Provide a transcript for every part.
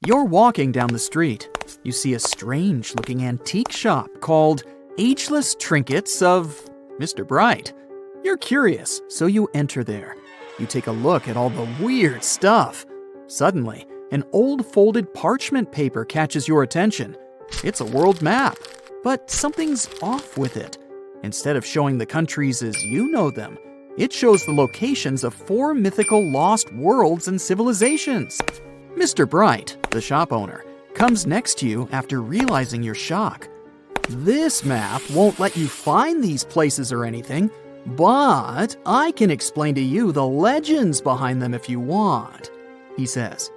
You're walking down the street. You see a strange-looking antique shop called Ageless Trinkets of Mr. Bright. You're curious, so you enter there. You take a look at all the weird stuff. Suddenly, an old folded parchment paper catches your attention. It's a world map, but something's off with it. Instead of showing the countries as you know them, it shows the locations of 4 mythical lost worlds and civilizations. Mr. Bright, the shop owner, comes next to you after realizing your shock. This map won't let you find these places or anything, but I can explain to you the legends behind them if you want, he says.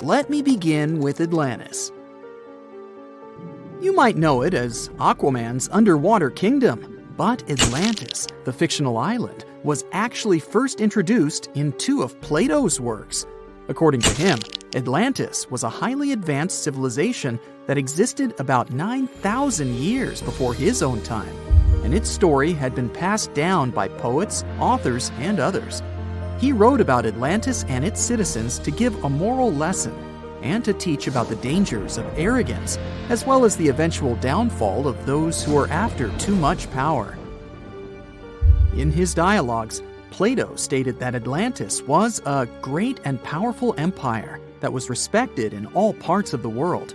Let me begin with Atlantis. You might know it as Aquaman's underwater kingdom, but Atlantis, the fictional island, was actually first introduced in 2 of Plato's works. According to him, Atlantis was a highly advanced civilization that existed about 9,000 years before his own time, and its story had been passed down by poets, authors, and others. He wrote about Atlantis and its citizens to give a moral lesson and to teach about the dangers of arrogance, as well as the eventual downfall of those who are after too much power. In his dialogues, Plato stated that Atlantis was a great and powerful empire that was respected in all parts of the world.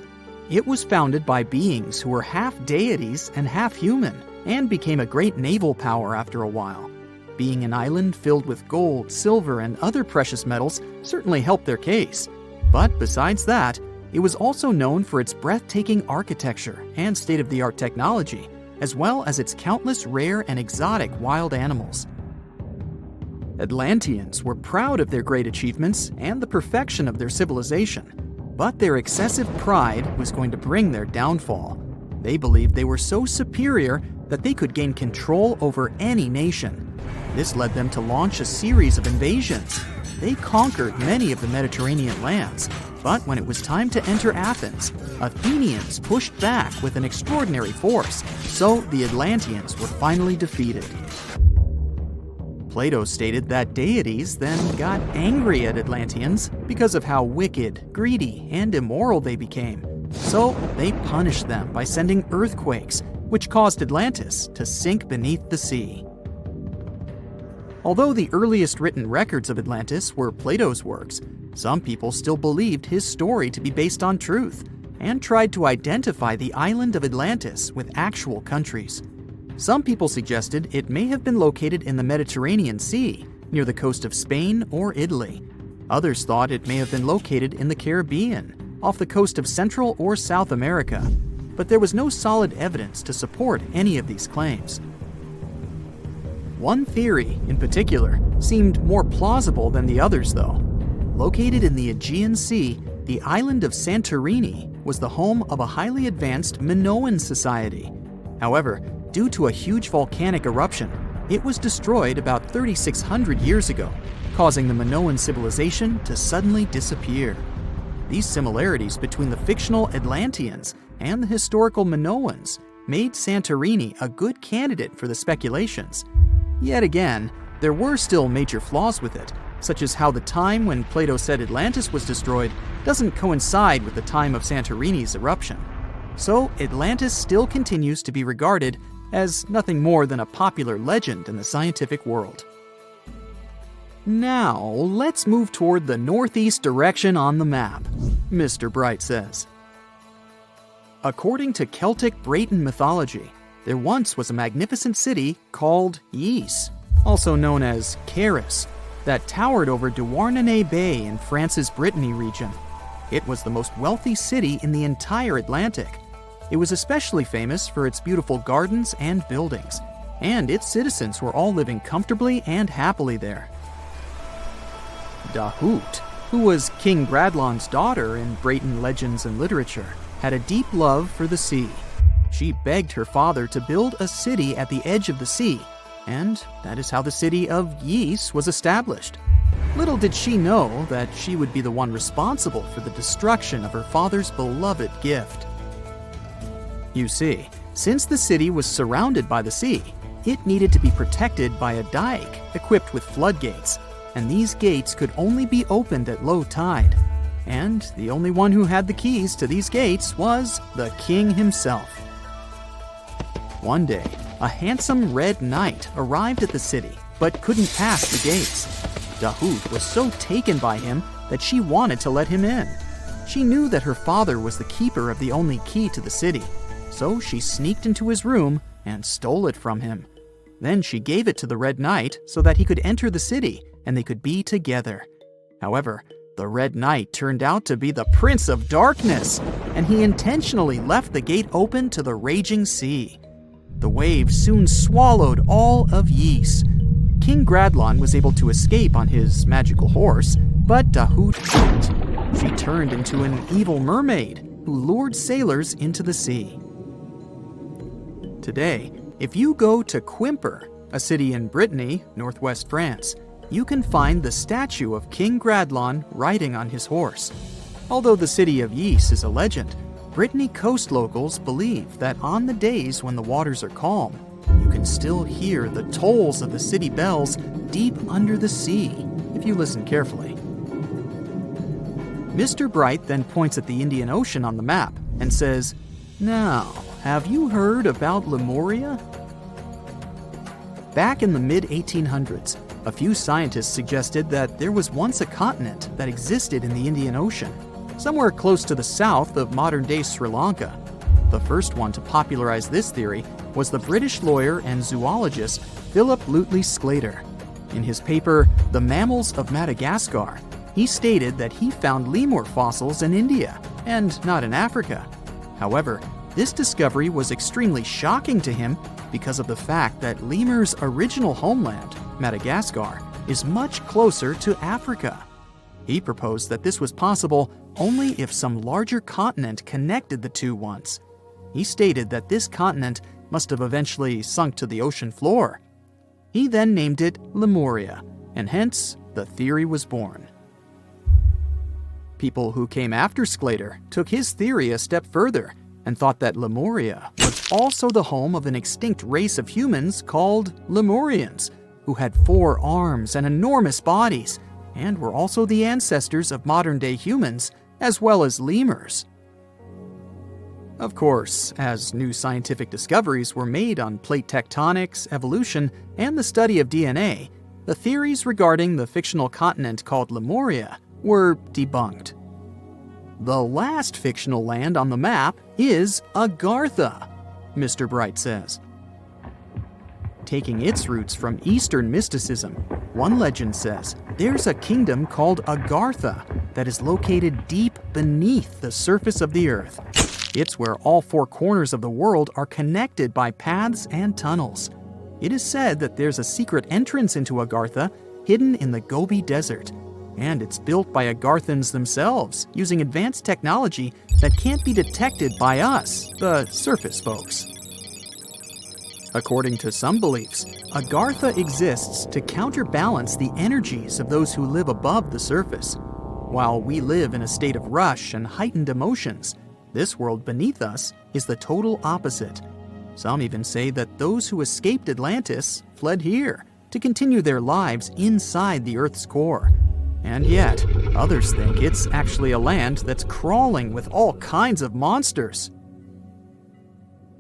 It was founded by beings who were half deities and half human, and became a great naval power after a while. Being an island filled with gold, silver, and other precious metals certainly helped their case. But besides that, it was also known for its breathtaking architecture and state-of-the-art technology, as well as its countless rare and exotic wild animals. Atlanteans were proud of their great achievements and the perfection of their civilization, but their excessive pride was going to bring their downfall. They believed they were so superior that they could gain control over any nation. This led them to launch a series of invasions. They conquered many of the Mediterranean lands, but when it was time to enter Athens, Athenians pushed back with an extraordinary force, so the Atlanteans were finally defeated. Plato stated that deities then got angry at Atlanteans because of how wicked, greedy, and immoral they became. So they punished them by sending earthquakes, which caused Atlantis to sink beneath the sea. Although the earliest written records of Atlantis were Plato's works, some people still believed his story to be based on truth and tried to identify the island of Atlantis with actual countries. Some people suggested it may have been located in the Mediterranean Sea, near the coast of Spain or Italy. Others thought it may have been located in the Caribbean, off the coast of Central or South America, but there was no solid evidence to support any of these claims. One theory, in particular, seemed more plausible than the others, though. Located in the Aegean Sea, the island of Santorini was the home of a highly advanced Minoan society. However, due to a huge volcanic eruption, it was destroyed about 3,600 years ago, causing the Minoan civilization to suddenly disappear. These similarities between the fictional Atlanteans and the historical Minoans made Santorini a good candidate for the speculations. Yet again, there were still major flaws with it, such as how the time when Plato said Atlantis was destroyed doesn't coincide with the time of Santorini's eruption. So Atlantis still continues to be regarded as nothing more than a popular legend in the scientific world. Now, let's move toward the northeast direction on the map, Mr. Bright says. According to Celtic Breton mythology, there once was a magnificent city called Ys, also known as Caris, that towered over Douarnenez Bay in France's Brittany region. It was the most wealthy city in the entire Atlantic. It was especially famous for its beautiful gardens and buildings, and its citizens were all living comfortably and happily there. Dahut, who was King Bradlon's daughter in Breton legends and literature, had a deep love for the sea. She begged her father to build a city at the edge of the sea, and that is how the city of Ys was established. Little did she know that she would be the one responsible for the destruction of her father's beloved gift. You see, since the city was surrounded by the sea, it needed to be protected by a dike equipped with floodgates, and these gates could only be opened at low tide. and the only one who had the keys to these gates was the king himself. One day, a handsome red knight arrived at the city, but couldn't pass the gates. Dahut was so taken by him that she wanted to let him in. She knew that her father was the keeper of the only key to the city, so she sneaked into his room and stole it from him. Then she gave it to the Red Knight so that he could enter the city and they could be together. However, the Red Knight turned out to be the Prince of Darkness, and he intentionally left the gate open to the raging sea. The waves soon swallowed all of Ys. King Gradlon was able to escape on his magical horse, but Dahut couldn't. She turned into an evil mermaid who lured sailors into the sea. Today, if you go to Quimper, a city in Brittany, northwest France, you can find the statue of King Gradlon riding on his horse. Although the city of Ys is a legend, Brittany coast locals believe that on the days when the waters are calm, you can still hear the tolls of the city bells deep under the sea, if you listen carefully. Mr. Bright then points at the Indian Ocean on the map and says, "Now, have you heard about Lemuria?" Back in the mid-1800s, a few scientists suggested that there was once a continent that existed in the Indian Ocean, somewhere close to the south of modern-day Sri Lanka. The first one to popularize this theory was the British lawyer and zoologist Philip Lutley Sclater. In his paper, The Mammals of Madagascar, he stated that he found lemur fossils in India, and not in Africa. However, this discovery was extremely shocking to him because of the fact that lemurs' original homeland, Madagascar, is much closer to Africa. He proposed that this was possible only if some larger continent connected the two once. He stated that this continent must have eventually sunk to the ocean floor. He then named it Lemuria, and hence the theory was born. People who came after Sclater took his theory a step further and thought that Lemuria was also the home of an extinct race of humans called Lemurians, who had 4 arms and enormous bodies, and were also the ancestors of modern-day humans, as well as lemurs. Of course, as new scientific discoveries were made on plate tectonics, evolution, and the study of DNA, the theories regarding the fictional continent called Lemuria were debunked. The last fictional land on the map is Agartha, Mr. Bright says. Taking its roots from Eastern mysticism, one legend says there's a kingdom called Agartha that is located deep beneath the surface of the earth. It's where all 4 corners of the world are connected by paths and tunnels. It is said that there's a secret entrance into Agartha hidden in the Gobi Desert, and it's built by Agarthans themselves using advanced technology that can't be detected by us, the surface folks. According to some beliefs, Agartha exists to counterbalance the energies of those who live above the surface. While we live in a state of rush and heightened emotions, this world beneath us is the total opposite. Some even say that those who escaped Atlantis fled here to continue their lives inside the Earth's core. And yet, others think it's actually a land that's crawling with all kinds of monsters.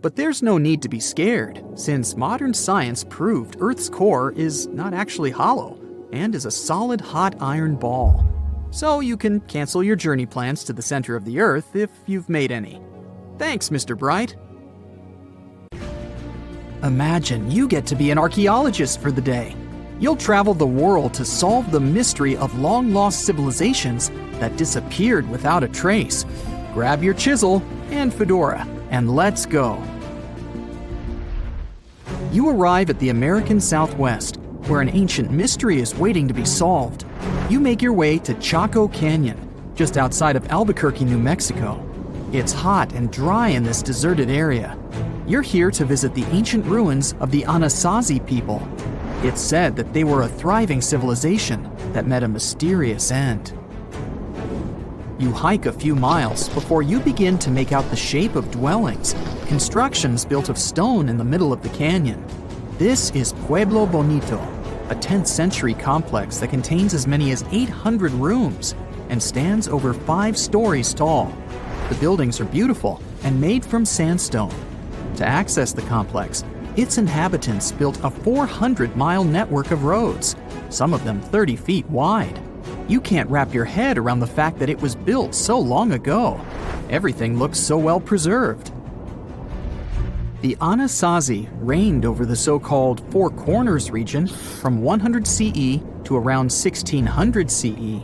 But there's no need to be scared, since modern science proved Earth's core is not actually hollow and is a solid hot iron ball. So you can cancel your journey plans to the center of the Earth if you've made any. Thanks, Mr. Bright. Imagine you get to be an archaeologist for the day. You'll travel the world to solve the mystery of long-lost civilizations that disappeared without a trace. Grab your chisel and fedora, and let's go. You arrive at the American Southwest, where an ancient mystery is waiting to be solved. You make your way to Chaco Canyon, just outside of Albuquerque, New Mexico. It's hot and dry in this deserted area. You're here to visit the ancient ruins of the Anasazi people. It's said that they were a thriving civilization that met a mysterious end. You hike a few miles before you begin to make out the shape of dwellings, constructions built of stone in the middle of the canyon. This is Pueblo Bonito, a 10th century complex that contains as many as 800 rooms. and stands over 5 stories tall. The buildings are beautiful and made from sandstone. To access the complex, its inhabitants built a 400-mile network of roads, some of them 30 feet wide. You can't wrap your head around the fact that it was built so long ago. Everything looks so well preserved. The Anasazi reigned over the so-called Four Corners region from 100 CE to around 1600 CE.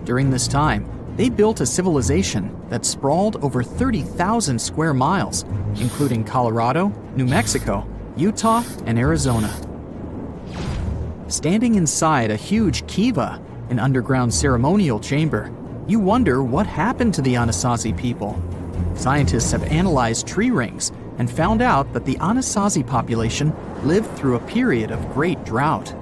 During this time, they built a civilization that sprawled over 30,000 square miles, including Colorado, New Mexico, Utah, and Arizona. Standing inside a huge kiva, an underground ceremonial chamber, you wonder what happened to the Anasazi people. Scientists have analyzed tree rings and found out that the Anasazi population lived through a period of great drought.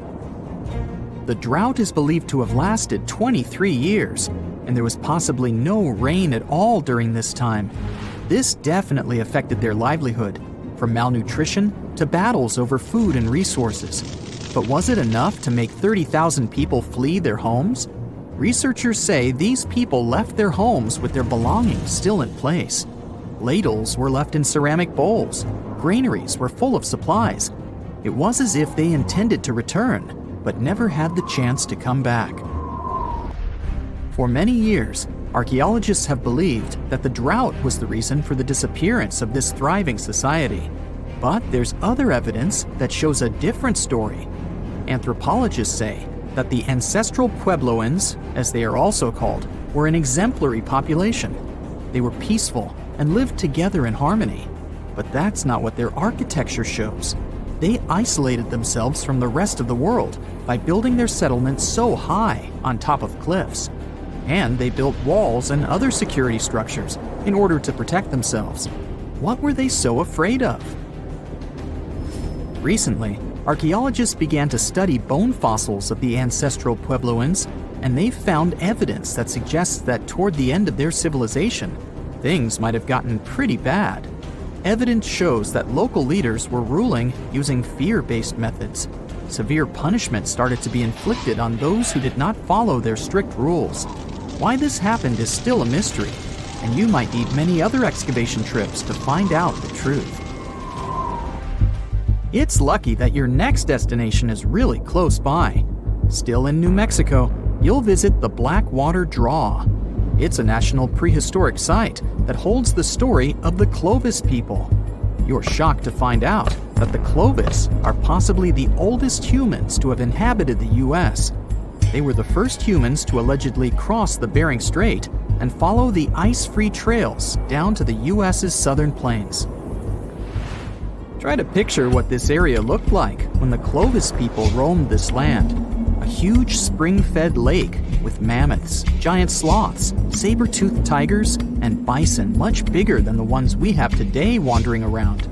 The drought is believed to have lasted 23 years, and there was possibly no rain at all during this time. This definitely affected their livelihood, from malnutrition to battles over food and resources. But was it enough to make 30,000 people flee their homes? Researchers say these people left their homes with their belongings still in place. Ladles were left in ceramic bowls. Granaries were full of supplies. It was as if they intended to return, but never had the chance to come back. For many years, archaeologists have believed that the drought was the reason for the disappearance of this thriving society. But there's other evidence that shows a different story. Anthropologists say that the ancestral Puebloans, as they are also called, were an exemplary population. They were peaceful and lived together in harmony. But that's not what their architecture shows. They isolated themselves from the rest of the world by building their settlements so high on top of cliffs. And they built walls and other security structures in order to protect themselves. What were they so afraid of? Recently, archaeologists began to study bone fossils of the ancestral Puebloans, and they found evidence that suggests that toward the end of their civilization, things might have gotten pretty bad. Evidence shows that local leaders were ruling using fear-based methods. Severe punishment started to be inflicted on those who did not follow their strict rules. Why this happened is still a mystery, and you might need many other excavation trips to find out the truth. It's lucky that your next destination is really close by. Still in New Mexico, you'll visit the Blackwater Draw. It's a national prehistoric site that holds the story of the Clovis people. You're shocked to find out that the Clovis are possibly the oldest humans to have inhabited the U.S. They were the first humans to allegedly cross the Bering Strait and follow the ice-free trails down to the U.S.'s southern plains. Try to picture what this area looked like when the Clovis people roamed this land. A huge spring-fed lake with mammoths, giant sloths, saber-toothed tigers, and bison much bigger than the ones we have today wandering around.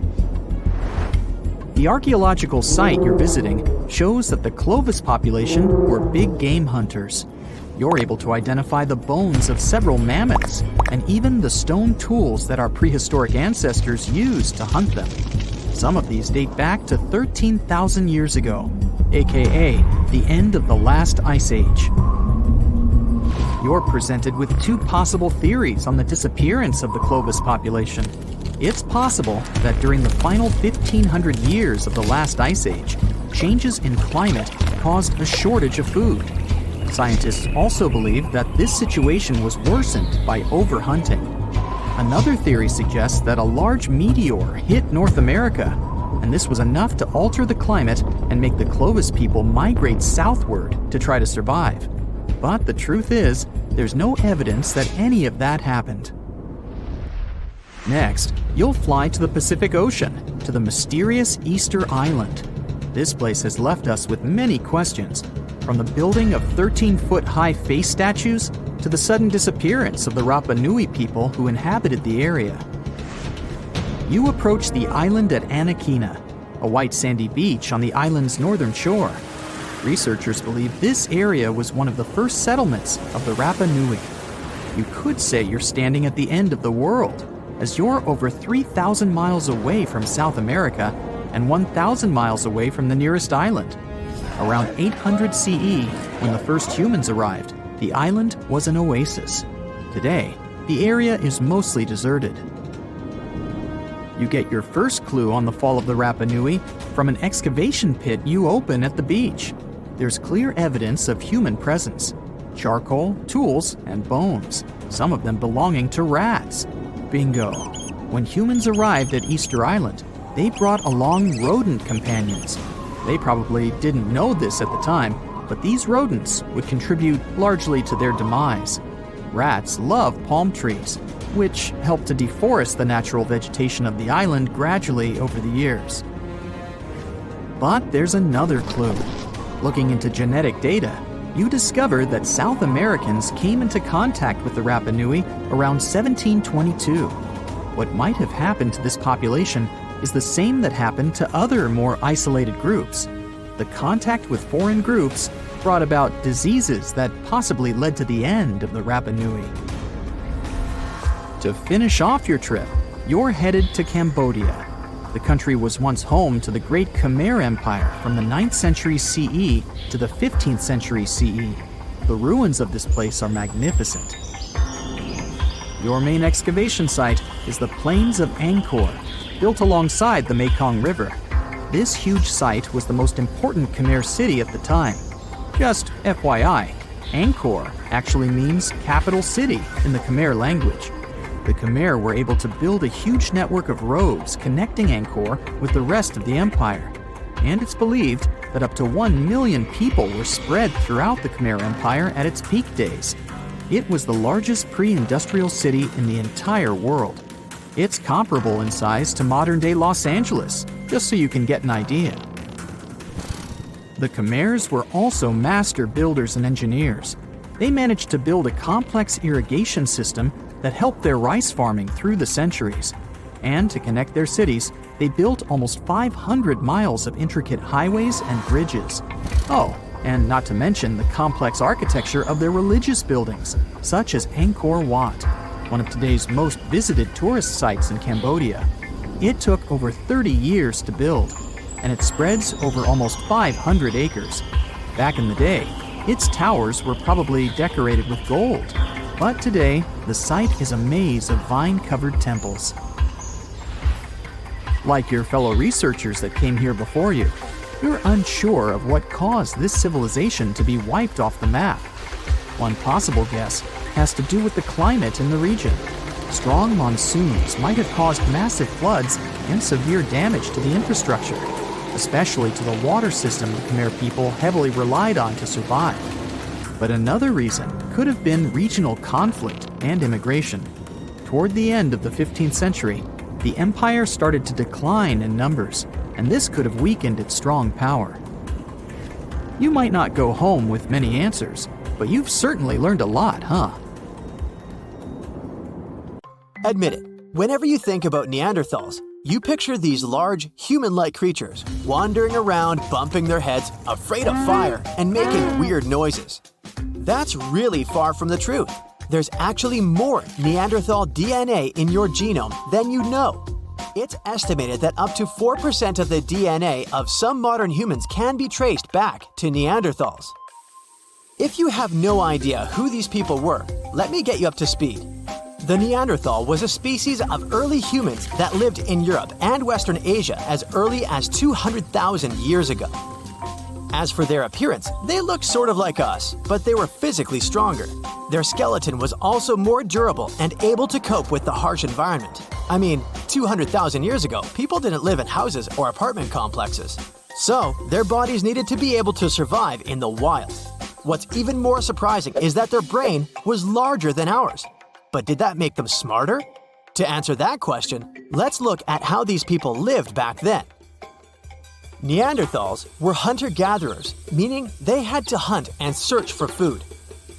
The archaeological site you're visiting shows that the Clovis population were big game hunters. You're able to identify the bones of several mammoths and even the stone tools that our prehistoric ancestors used to hunt them. Some of these date back to 13,000 years ago, aka the end of the last ice age. You're presented with two possible theories on the disappearance of the Clovis population. It's possible that during the final 1,500 years of the last ice age, changes in climate caused a shortage of food. Scientists also believe that this situation was worsened by overhunting. Another theory suggests that a large meteor hit North America, and this was enough to alter the climate and make the Clovis people migrate southward to try to survive. But the truth is, there's no evidence that any of that happened. Next, you'll fly to the Pacific Ocean, to the mysterious Easter Island. This place has left us with many questions, from the building of 13-foot-high face statues to the sudden disappearance of the Rapa Nui people who inhabited the area. You approach the island at Anakina, a white sandy beach on the island's northern shore. Researchers believe this area was one of the first settlements of the Rapa Nui. You could say you're standing at the end of the world, as you're over 3,000 miles away from South America and 1,000 miles away from the nearest island. Around 800 CE, when the first humans arrived, The island was an oasis. Today, the area is mostly deserted. You get your first clue on the fall of the Rapa Nui from an excavation pit you open at the beach. There's clear evidence of human presence: charcoal, tools, and bones, some of them belonging to rats. Bingo! When humans arrived at Easter Island, they brought along rodent companions. They probably didn't know this at the time, but these rodents would contribute largely to their demise. Rats love palm trees, which helped to deforest the natural vegetation of the island gradually over the years. But there's another clue. Looking into genetic data, you discover that South Americans came into contact with the Rapa Nui around 1722. What might have happened to this population is the same that happened to other more isolated groups. The contact with foreign groups brought about diseases that possibly led to the end of the Rapa Nui. To finish off your trip, you're headed to Cambodia. The country was once home to the Great Khmer Empire from the 9th century CE to the 15th century CE. The ruins of this place are magnificent. Your main excavation site is the Plains of Angkor, built alongside the Mekong River. This huge site was the most important Khmer city at the time. Just FYI, Angkor actually means capital city in the Khmer language. The Khmer were able to build a huge network of roads connecting Angkor with the rest of the empire. And it's believed that up to 1 million people were spread throughout the Khmer Empire at its peak days. It was the largest pre-industrial city in the entire world. It's comparable in size to modern-day Los Angeles, just so you can get an idea. The Khmers were also master builders and engineers. They managed to build a complex irrigation system that helped their rice farming through the centuries. And to connect their cities, they built almost 500 miles of intricate highways and bridges. Oh, and not to mention the complex architecture of their religious buildings, such as Angkor Wat, one of today's most visited tourist sites in Cambodia. It took over 30 years to build, and it spreads over almost 500 acres. Back in the day, its towers were probably decorated with gold. But today, the site is a maze of vine-covered temples. Like your fellow researchers that came here before you, you're unsure of what caused this civilization to be wiped off the map. One possible guess has to do with the climate in the region. Strong monsoons might have caused massive floods and severe damage to the infrastructure, especially to the water system the Khmer people heavily relied on to survive. But another reason could have been regional conflict and immigration. Toward the end of the 15th century, the empire started to decline in numbers, and this could have weakened its strong power. You might not go home with many answers, but you've certainly learned a lot, huh? Admit it, whenever you think about Neanderthals, you picture these large, human-like creatures wandering around, bumping their heads, afraid of fire, and making weird noises. That's really far from the truth. There's actually more Neanderthal DNA in your genome than you know. It's estimated that up to 4% of the DNA of some modern humans can be traced back to Neanderthals. If you have no idea who these people were, let me get you up to speed. The Neanderthal was a species of early humans that lived in Europe and Western Asia as early as 200,000 years ago. As for their appearance, they looked sort of like us, but they were physically stronger. Their skeleton was also more durable and able to cope with the harsh environment. I mean, 200,000 years ago, people didn't live in houses or apartment complexes. So, their bodies needed to be able to survive in the wild. What's even more surprising is that their brain was larger than ours. But did that make them smarter? To answer that question, let's look at how these people lived back then. Neanderthals were hunter-gatherers, meaning they had to hunt and search for food.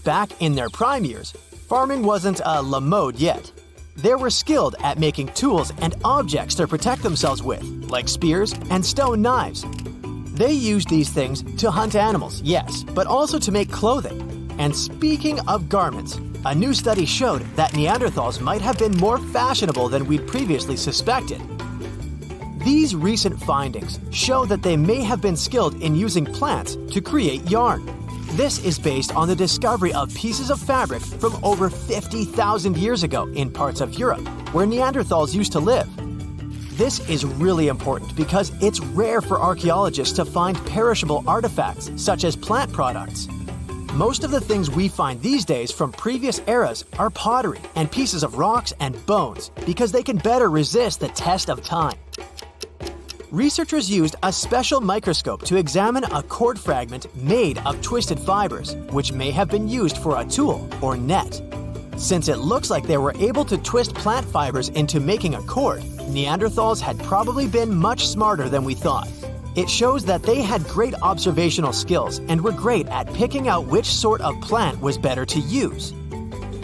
Back in their prime years, farming wasn't la mode yet. They were skilled at making tools and objects to protect themselves with, like spears and stone knives. They used these things to hunt animals, yes, but also to make clothing. And speaking of garments, a new study showed that Neanderthals might have been more fashionable than we'd previously suspected. These recent findings show that they may have been skilled in using plants to create yarn. This is based on the discovery of pieces of fabric from over 50,000 years ago in parts of Europe, where Neanderthals used to live. This is really important because it's rare for archaeologists to find perishable artifacts, such as plant products. Most of the things we find these days from previous eras are pottery and pieces of rocks and bones because they can better resist the test of time. Researchers used a special microscope to examine a cord fragment made of twisted fibers, which may have been used for a tool or net. Since it looks like they were able to twist plant fibers into making a cord, Neanderthals had probably been much smarter than we thought. It shows that they had great observational skills and were great at picking out which sort of plant was better to use.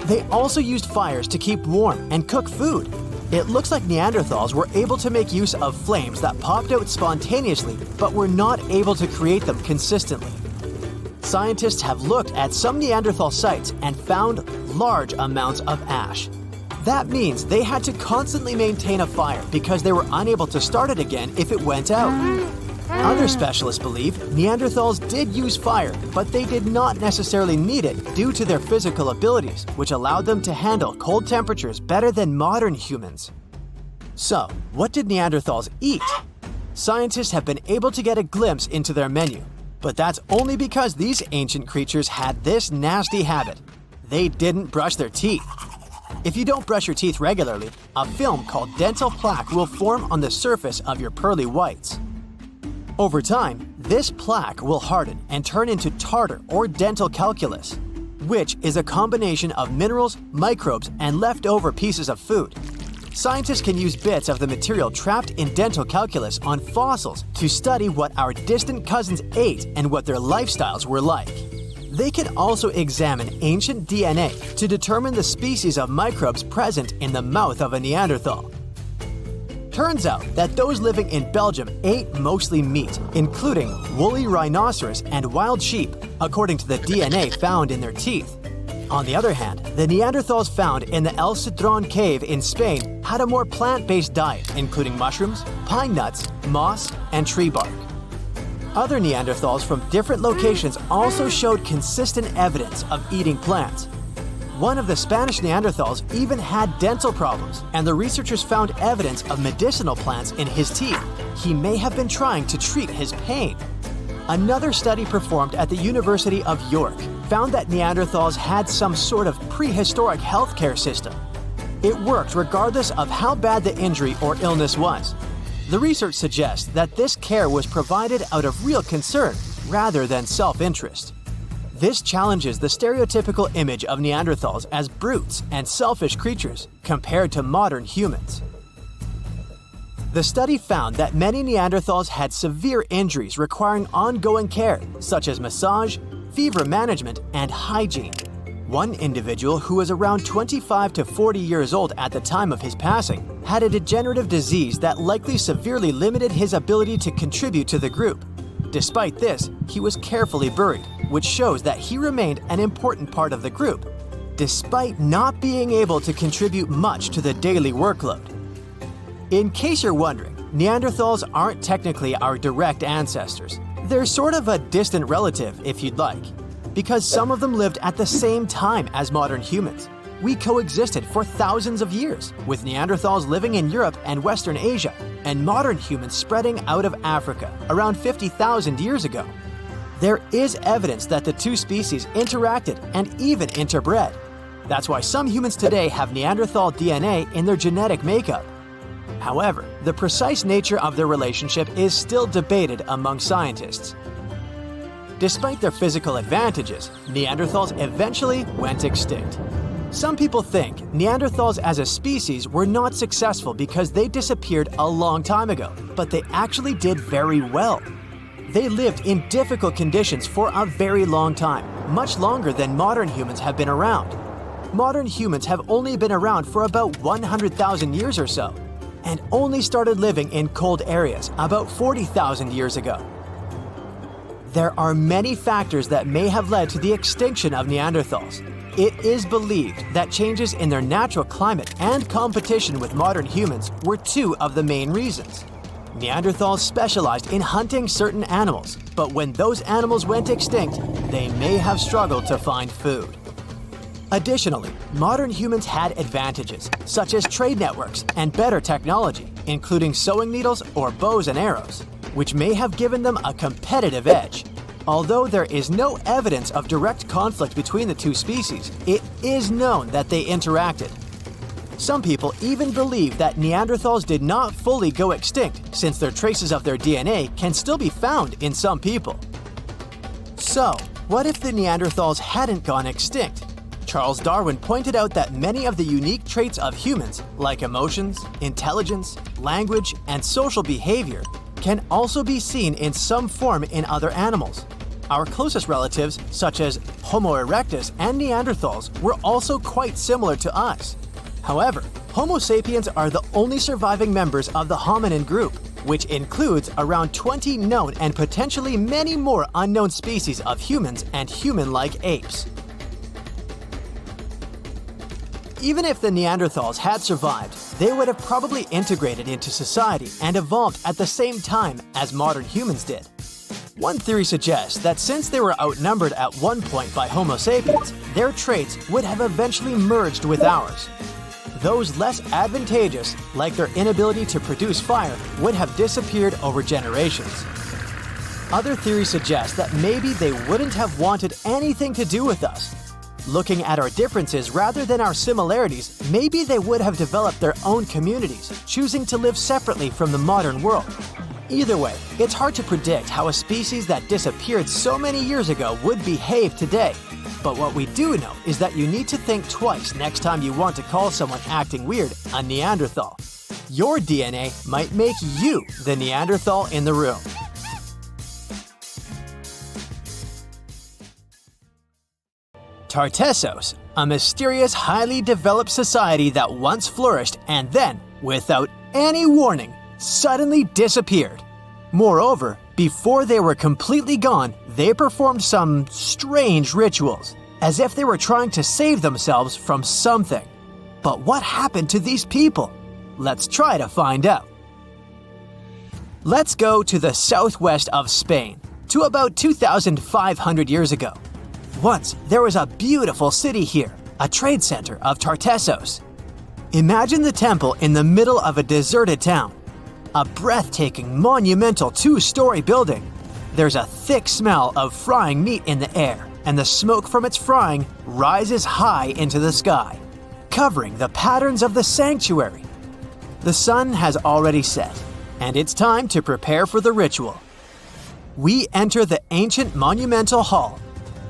They also used fires to keep warm and cook food. It looks like Neanderthals were able to make use of flames that popped out spontaneously but were not able to create them consistently. Scientists have looked at some Neanderthal sites and found large amounts of ash. That means they had to constantly maintain a fire because they were unable to start it again if it went out. Other specialists believe Neanderthals did use fire, but they did not necessarily need it due to their physical abilities, which allowed them to handle cold temperatures better than modern humans. So, what did Neanderthals eat? Scientists have been able to get a glimpse into their menu, but that's only because these ancient creatures had this nasty habit. They didn't brush their teeth. If you don't brush your teeth regularly, a film called dental plaque will form on the surface of your pearly whites. Over time, this plaque will harden and turn into tartar or dental calculus, which is a combination of minerals, microbes, and leftover pieces of food. Scientists can use bits of the material trapped in dental calculus on fossils to study what our distant cousins ate and what their lifestyles were like. They can also examine ancient DNA to determine the species of microbes present in the mouth of a Neanderthal. Turns out that those living in Belgium ate mostly meat, including woolly rhinoceros and wild sheep, according to the DNA found in their teeth. On the other hand, the Neanderthals found in the El Cedron cave in Spain had a more plant-based diet, including mushrooms, pine nuts, moss, and tree bark. Other Neanderthals from different locations also showed consistent evidence of eating plants. One of the Spanish Neanderthals even had dental problems, and the researchers found evidence of medicinal plants in his teeth. He may have been trying to treat his pain. Another study performed at the University of York found that Neanderthals had some sort of prehistoric healthcare system. It worked regardless of how bad the injury or illness was. The research suggests that this care was provided out of real concern rather than self-interest. This challenges the stereotypical image of Neanderthals as brutes and selfish creatures compared to modern humans. The study found that many Neanderthals had severe injuries requiring ongoing care, such as massage, fever management, and hygiene. One individual who was around 25 to 40 years old at the time of his passing had a degenerative disease that likely severely limited his ability to contribute to the group. Despite this, he was carefully buried, which shows that he remained an important part of the group, despite not being able to contribute much to the daily workload. In case you're wondering, Neanderthals aren't technically our direct ancestors. They're sort of a distant relative, if you'd like, because some of them lived at the same time as modern humans. We coexisted for thousands of years, with Neanderthals living in Europe and Western Asia, and modern humans spreading out of Africa around 50,000 years ago. There is evidence that the two species interacted and even interbred. That's why some humans today have Neanderthal DNA in their genetic makeup. However, the precise nature of their relationship is still debated among scientists. Despite their physical advantages, Neanderthals eventually went extinct. Some people think Neanderthals as a species were not successful because they disappeared a long time ago, but they actually did very well. They lived in difficult conditions for a very long time, much longer than modern humans have been around. Modern humans have only been around for about 100,000 years or so, and only started living in cold areas about 40,000 years ago. There are many factors that may have led to the extinction of Neanderthals. It is believed that changes in their natural climate and competition with modern humans were two of the main reasons. Neanderthals specialized in hunting certain animals, but when those animals went extinct, they may have struggled to find food. Additionally, modern humans had advantages, such as trade networks and better technology, including sewing needles or bows and arrows, which may have given them a competitive edge. Although there is no evidence of direct conflict between the two species, it is known that they interacted. Some people even believe that Neanderthals did not fully go extinct, since their traces of their DNA can still be found in some people. So, what if the Neanderthals hadn't gone extinct? Charles Darwin pointed out that many of the unique traits of humans, like emotions, intelligence, language, and social behavior, can also be seen in some form in other animals. Our closest relatives, such as Homo erectus and Neanderthals, were also quite similar to us. However, Homo sapiens are the only surviving members of the hominin group, which includes around 20 known and potentially many more unknown species of humans and human-like apes. Even if the Neanderthals had survived, they would have probably integrated into society and evolved at the same time as modern humans did. One theory suggests that since they were outnumbered at one point by Homo sapiens, their traits would have eventually merged with ours. Those less advantageous, like their inability to produce fire, would have disappeared over generations. Other theories suggest that maybe they wouldn't have wanted anything to do with us. Looking at our differences rather than our similarities, maybe they would have developed their own communities, choosing to live separately from the modern world. Either way, it's hard to predict how a species that disappeared so many years ago would behave today. But what we do know is that you need to think twice next time you want to call someone acting weird a Neanderthal. Your DNA might make you the Neanderthal in the room. Tartessos, a mysterious, highly developed society that once flourished and then, without any warning, suddenly disappeared. Moreover, before they were completely gone, they performed some strange rituals, as if they were trying to save themselves from something. But what happened to these people? Let's try to find out. Let's go to the southwest of Spain, to about 2,500 years ago. Once, there was a beautiful city here, a trade center of Tartessos. Imagine the temple in the middle of a deserted town. A breathtaking, monumental two-story building. There's a thick smell of frying meat in the air, and the smoke from its frying rises high into the sky, covering the patterns of the sanctuary. The sun has already set, and it's time to prepare for the ritual. We enter the ancient monumental hall.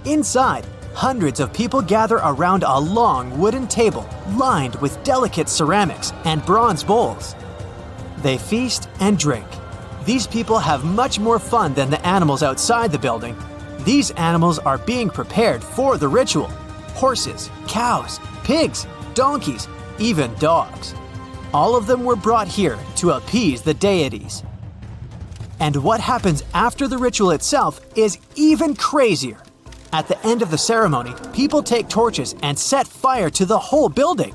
Inside, hundreds of people gather around a long wooden table lined with delicate ceramics and bronze bowls. They feast and drink. These people have much more fun than the animals outside the building. These animals are being prepared for the ritual. Horses, cows, pigs, donkeys, even dogs. All of them were brought here to appease the deities. And what happens after the ritual itself is even crazier. At the end of the ceremony, people take torches and set fire to the whole building.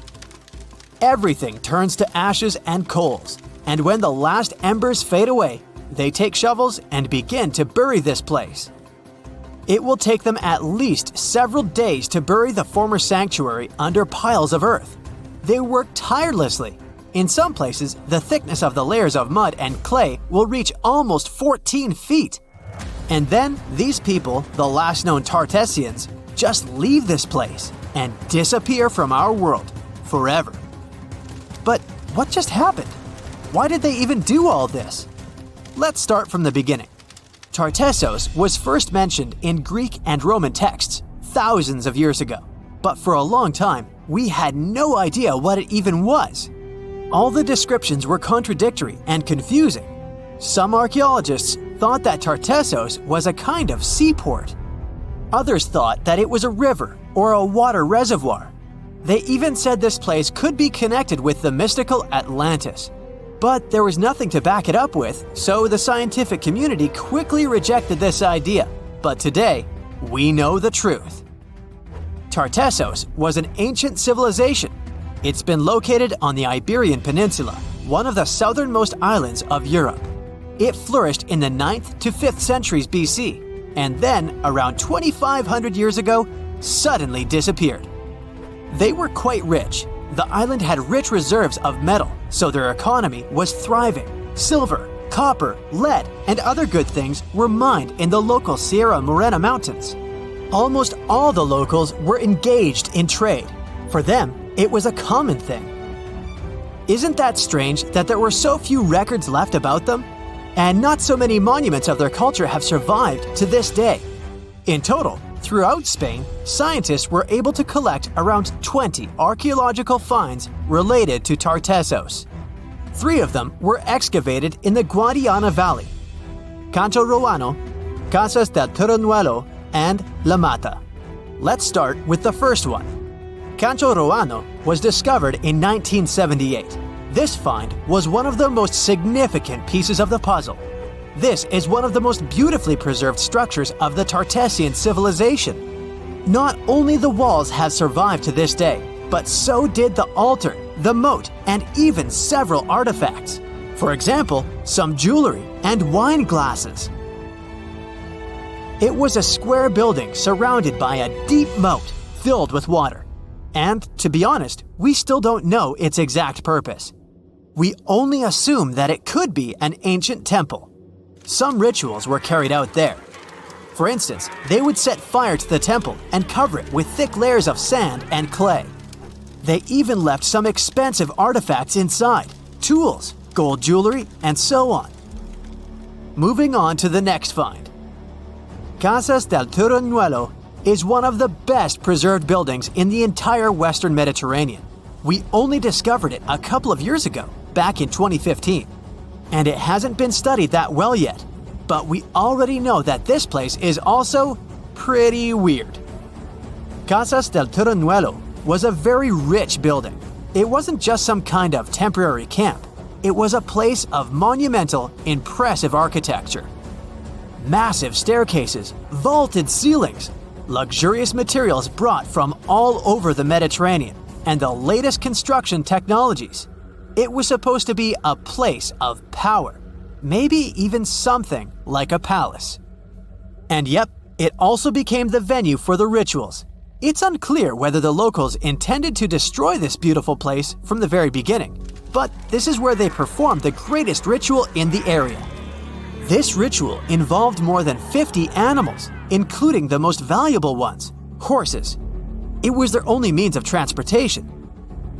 Everything turns to ashes and coals, and when the last embers fade away, they take shovels and begin to bury this place. It will take them at least several days to bury the former sanctuary under piles of earth. They work tirelessly. In some places, the thickness of the layers of mud and clay will reach almost 14 feet. And then, these people, the last known Tartessians, just leave this place and disappear from our world forever. But what just happened? Why did they even do all this? Let's start from the beginning. Tartessos was first mentioned in Greek and Roman texts thousands of years ago, but for a long time, we had no idea what it even was. All the descriptions were contradictory and confusing. Some archaeologists thought that Tartessos was a kind of seaport. Others thought that it was a river or a water reservoir. They even said this place could be connected with the mystical Atlantis. But there was nothing to back it up with, so the scientific community quickly rejected this idea. But today, we know the truth. Tartessos was an ancient civilization. It's been located on the Iberian Peninsula, one of the southernmost islands of Europe. It flourished in the 9th to 5th centuries BC, and then, around 2,500 years ago, suddenly disappeared. They were quite rich. The island had rich reserves of metal, so their economy was thriving. Silver, copper, lead, and other good things were mined in the local Sierra Morena Mountains. Almost all the locals were engaged in trade. For them, it was a common thing. Isn't that strange that there were so few records left about them? And not so many monuments of their culture have survived to this day. In total, throughout Spain, scientists were able to collect around 20 archaeological finds related to Tartessos. 3 of them were excavated in the Guadiana Valley: Canto Roano, Casas del Turrunuelo, and La Mata. Let's start with the first one. Canto Roano was discovered in 1978. This find was one of the most significant pieces of the puzzle. This is one of the most beautifully preserved structures of the Tartessian civilization. Not only the walls have survived to this day, but so did the altar, the moat, and even several artifacts. For example, some jewelry and wine glasses. It was a square building surrounded by a deep moat filled with water. And, to be honest, we still don't know its exact purpose. We only assume that it could be an ancient temple. Some rituals were carried out there. For instance, they would set fire to the temple and cover it with thick layers of sand and clay. They even left some expensive artifacts inside: tools, gold jewelry, and so on. Moving on to the next find. Casas del Turrunuelo is one of the best preserved buildings in the entire Western Mediterranean. We only discovered it a couple of years ago, back in 2015. And it hasn't been studied that well yet. But we already know that this place is also pretty weird. Casas del Turrunuelo was a very rich building. It wasn't just some kind of temporary camp. It was a place of monumental, impressive architecture. Massive staircases, vaulted ceilings, luxurious materials brought from all over the Mediterranean, and the latest construction technologies. It was supposed to be a place of power, maybe even something like a palace. And yep, it also became the venue for the rituals. It's unclear whether the locals intended to destroy this beautiful place from the very beginning, but this is where they performed the greatest ritual in the area. This ritual involved more than 50 animals, including the most valuable ones, horses. It was their only means of transportation.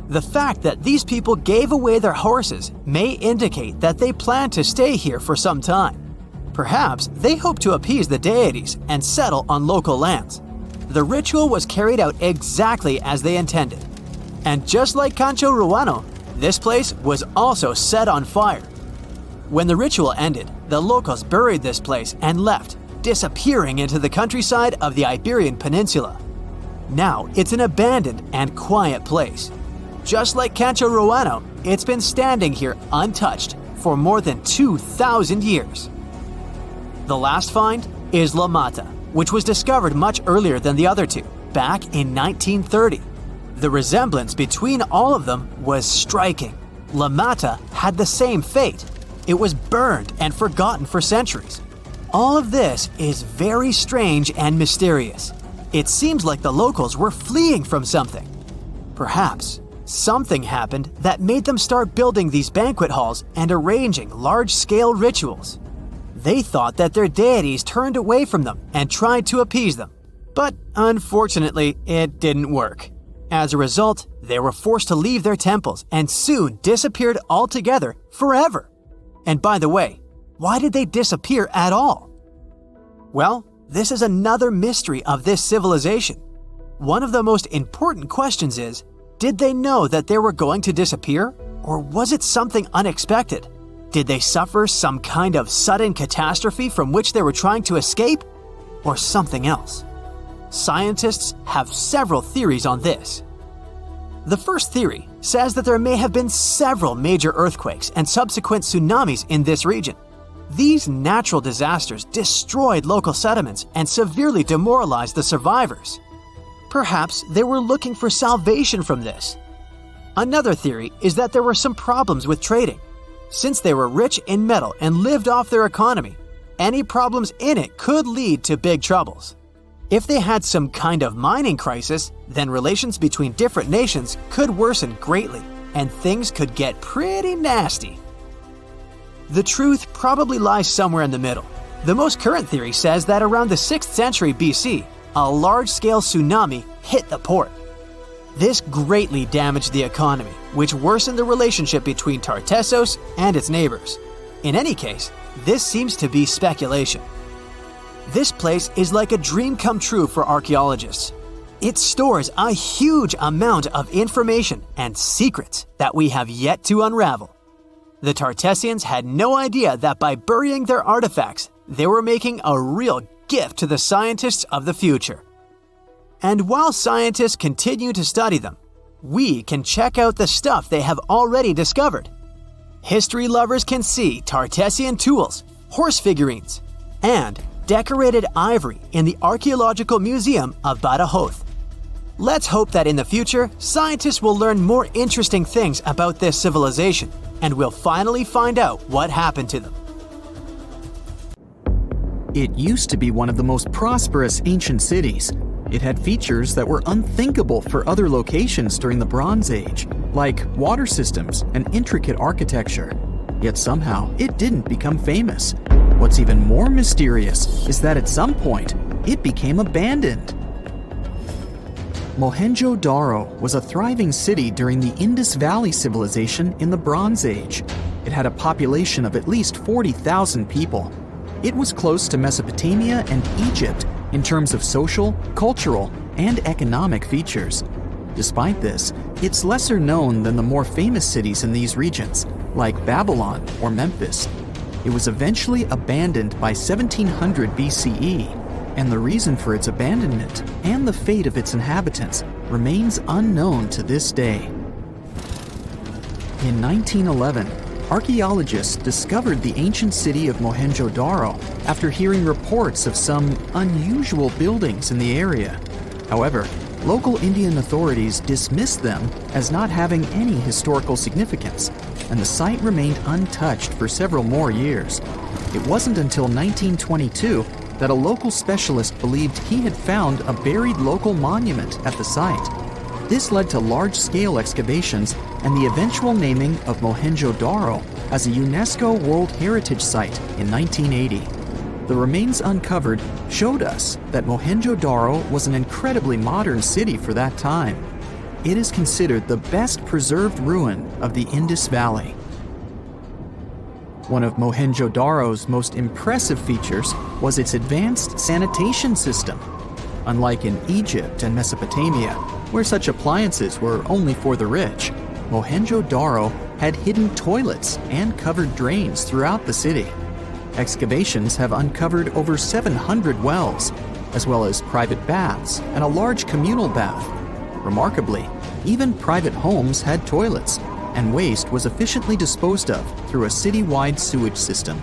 The fact that these people gave away their horses may indicate that they planned to stay here for some time. Perhaps they hoped to appease the deities and settle on local lands. The ritual was carried out exactly as they intended. And just like Canto Roano, this place was also set on fire. When the ritual ended, the locals buried this place and left, disappearing into the countryside of the Iberian Peninsula. Now it's an abandoned and quiet place. Just like Canto Roano, it's been standing here untouched for more than 2,000 years. The last find is La Mata, which was discovered much earlier than the other two, back in 1930. The resemblance between all of them was striking. La Mata had the same fate. It was burned and forgotten for centuries. All of this is very strange and mysterious. It seems like the locals were fleeing from something. Perhaps something happened that made them start building these banquet halls and arranging large-scale rituals. They thought that their deities turned away from them and tried to appease them. But unfortunately, it didn't work. As a result, they were forced to leave their temples and soon disappeared altogether forever. And by the way, why did they disappear at all? Well, this is another mystery of this civilization. One of the most important questions is, did they know that they were going to disappear? Or was it something unexpected? Did they suffer some kind of sudden catastrophe from which they were trying to escape? Or something else? Scientists have several theories on this. The first theory says that there may have been several major earthquakes and subsequent tsunamis in this region. These natural disasters destroyed local settlements and severely demoralized the survivors. Perhaps they were looking for salvation from this. Another theory is that there were some problems with trading. Since they were rich in metal and lived off their economy, any problems in it could lead to big troubles. If they had some kind of mining crisis, then relations between different nations could worsen greatly, and things could get pretty nasty. The truth probably lies somewhere in the middle. The most current theory says that around the 6th century BC, a large-scale tsunami hit the port. This greatly damaged the economy, which worsened the relationship between Tartessos and its neighbors. In any case, this seems to be speculation. This place is like a dream come true for archaeologists. It stores a huge amount of information and secrets that we have yet to unravel. The Tartessians had no idea that by burying their artifacts, they were making a real gift to the scientists of the future. And while scientists continue to study them, we can check out the stuff they have already discovered. History lovers can see Tartessian tools, horse figurines, and decorated ivory in the Archaeological Museum of Badajoz. Let's hope that in the future, scientists will learn more interesting things about this civilization, and we'll finally find out what happened to them. It used to be one of the most prosperous ancient cities. It had features that were unthinkable for other locations during the Bronze Age, like water systems and intricate architecture. Yet somehow, it didn't become famous. What's even more mysterious is that at some point, it became abandoned. Mohenjo-Daro was a thriving city during the Indus Valley Civilization in the Bronze Age. It had a population of at least 40,000 people. It was close to Mesopotamia and Egypt in terms of social, cultural, and economic features. Despite this, it's lesser known than the more famous cities in these regions, like Babylon or Memphis. It was eventually abandoned by 1700 BCE, and the reason for its abandonment and the fate of its inhabitants remains unknown to this day. In 1911, archaeologists discovered the ancient city of Mohenjo-Daro after hearing reports of some unusual buildings in the area. However, local Indian authorities dismissed them as not having any historical significance, and the site remained untouched for several more years. It wasn't until 1922 that a local specialist believed he had found a buried local monument at the site. This led to large-scale excavations and the eventual naming of Mohenjo-Daro as a UNESCO World Heritage Site in 1980. The remains uncovered showed us that Mohenjo-Daro was an incredibly modern city for that time. It is considered the best preserved ruin of the Indus Valley. One of Mohenjo-Daro's most impressive features was its advanced sanitation system. Unlike in Egypt and Mesopotamia, where such appliances were only for the rich, Mohenjo-Daro had hidden toilets and covered drains throughout the city. Excavations have uncovered over 700 wells, as well as private baths and a large communal bath. Remarkably, even private homes had toilets, and waste was efficiently disposed of through a city-wide sewage system.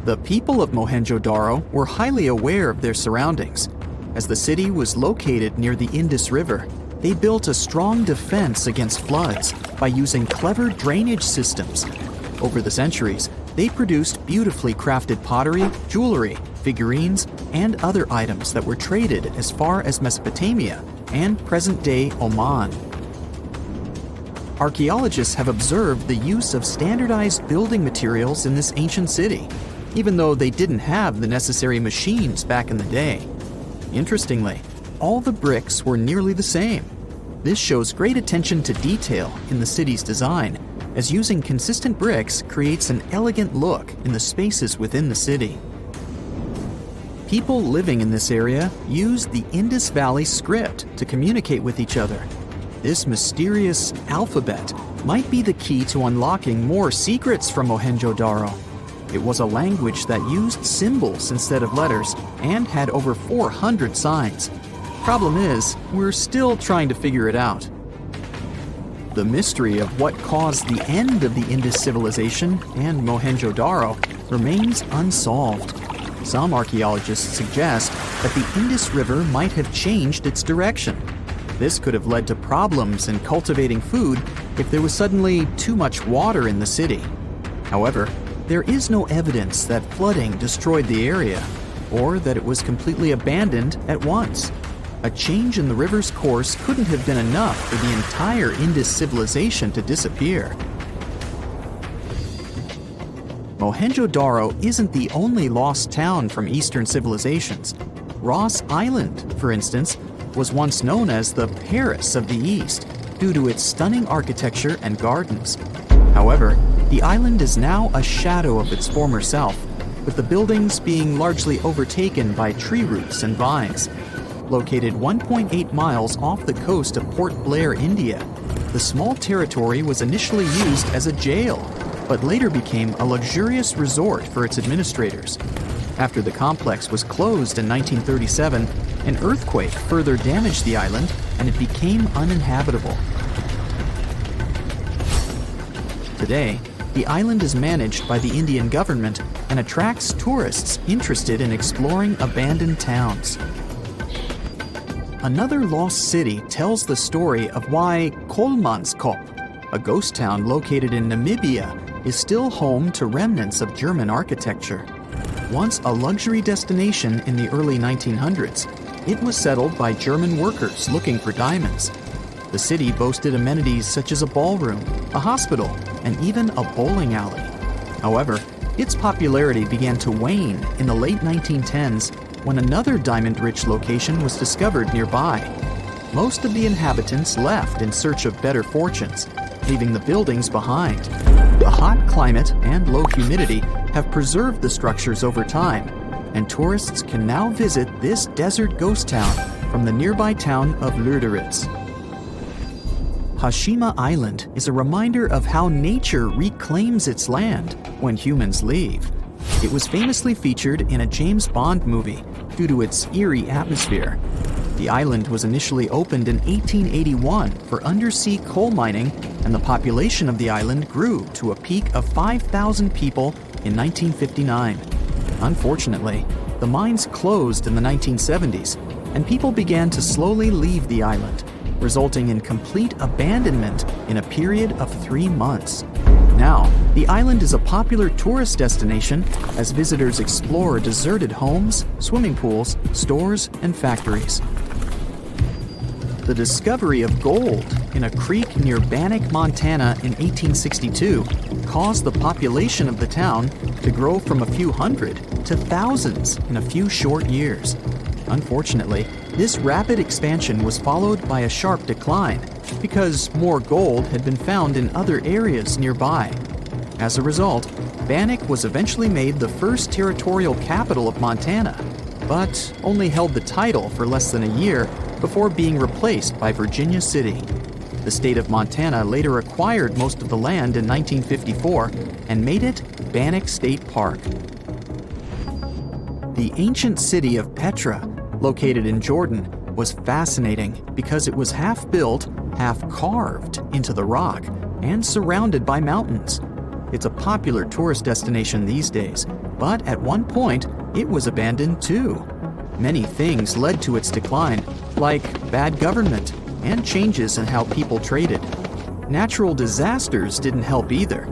The people of Mohenjo-Daro were highly aware of their surroundings. As the city was located near the Indus River, they built a strong defense against floods by using clever drainage systems. Over the centuries, they produced beautifully crafted pottery, jewelry, figurines, and other items that were traded as far as Mesopotamia and present-day Oman. Archaeologists have observed the use of standardized building materials in this ancient city, even though they didn't have the necessary machines back in the day. Interestingly, all the bricks were nearly the same. This shows great attention to detail in the city's design, as using consistent bricks creates an elegant look in the spaces within the city. People living in this area used the Indus Valley script to communicate with each other. This mysterious alphabet might be the key to unlocking more secrets from Mohenjo-Daro. It was a language that used symbols instead of letters and had over 400 signs. Problem is, we're still trying to figure it out. The mystery of what caused the end of the Indus civilization and Mohenjo-Daro remains unsolved. Some archaeologists suggest that the Indus River might have changed its direction. This could have led to problems in cultivating food if there was suddenly too much water in the city. However, there is no evidence that flooding destroyed the area, or that it was completely abandoned at once. A change in the river's course couldn't have been enough for the entire Indus civilization to disappear. Mohenjo-Daro isn't the only lost town from Eastern civilizations. Ross Island, for instance, was once known as the Paris of the East due to its stunning architecture and gardens. However, the island is now a shadow of its former self, with the buildings being largely overtaken by tree roots and vines. Located 1.8 miles off the coast of Port Blair, India, the small territory was initially used as a jail, but later became a luxurious resort for its administrators. After the complex was closed in 1937, an earthquake further damaged the island and it became uninhabitable. Today, the island is managed by the Indian government and attracts tourists interested in exploring abandoned towns. Another lost city tells the story of why Kolmanskop, a ghost town located in Namibia, is still home to remnants of German architecture. Once a luxury destination in the early 1900s, it was settled by German workers looking for diamonds. The city boasted amenities such as a ballroom, a hospital, and even a bowling alley. However, its popularity began to wane in the late 1910s when another diamond-rich location was discovered nearby. Most of the inhabitants left in search of better fortunes, leaving the buildings behind. The hot climate and low humidity have preserved the structures over time, and tourists can now visit this desert ghost town from the nearby town of Lüderitz. Hashima Island is a reminder of how nature reclaims its land when humans leave. It was famously featured in a James Bond movie due to its eerie atmosphere. The island was initially opened in 1881 for undersea coal mining, and the population of the island grew to a peak of 5,000 people in 1959. Unfortunately, the mines closed in the 1970s, and people began to slowly leave the island, resulting in complete abandonment in a period of 3 months. Now, the island is a popular tourist destination as visitors explore deserted homes, swimming pools, stores, and factories. The discovery of gold in a creek near Bannack, Montana in 1862 caused the population of the town to grow from a few hundred to thousands in a few short years. Unfortunately, this rapid expansion was followed by a sharp decline because more gold had been found in other areas nearby. As a result, Bannack was eventually made the first territorial capital of Montana, but only held the title for less than a year before being replaced by Virginia City. The state of Montana later acquired most of the land in 1954 and made it Bannack State Park. The ancient city of Petra, located in Jordan, was fascinating because it was half built, half carved into the rock and surrounded by mountains. It's a popular tourist destination these days, but at one point it was abandoned too. Many things led to its decline, like bad government and changes in how people traded. Natural disasters didn't help either.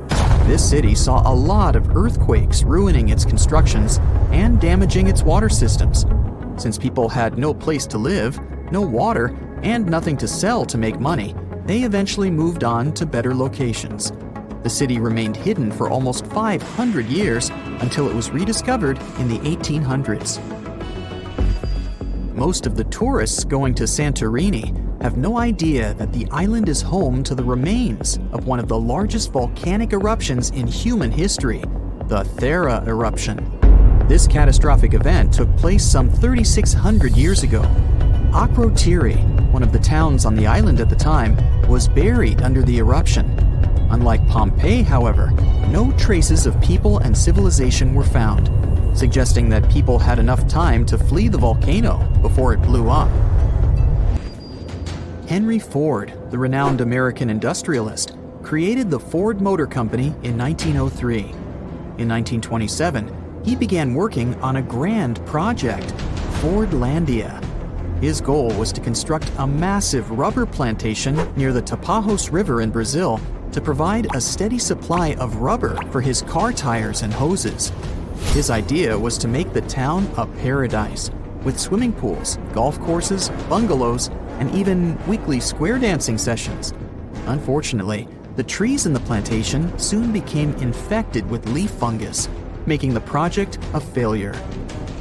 This city saw a lot of earthquakes ruining its constructions and damaging its water systems. Since people had no place to live, no water, and nothing to sell to make money, they eventually moved on to better locations. The city remained hidden for almost 500 years until it was rediscovered in the 1800s. Most of the tourists going to Santorini have no idea that the island is home to the remains of one of the largest volcanic eruptions in human history, the Thera eruption. This catastrophic event took place some 3,600 years ago. Akrotiri, one of the towns on the island at the time, was buried under the eruption. Unlike Pompeii, however, no traces of people and civilization were found, suggesting that people had enough time to flee the volcano before it blew up. Henry Ford, the renowned American industrialist, created the Ford Motor Company in 1903. In 1927, he began working on a grand project, Fordlandia. His goal was to construct a massive rubber plantation near the Tapajos River in Brazil to provide a steady supply of rubber for his car tires and hoses. His idea was to make the town a paradise, with swimming pools, golf courses, bungalows, and even weekly square dancing sessions. Unfortunately, the trees in the plantation soon became infected with leaf fungus, making the project a failure.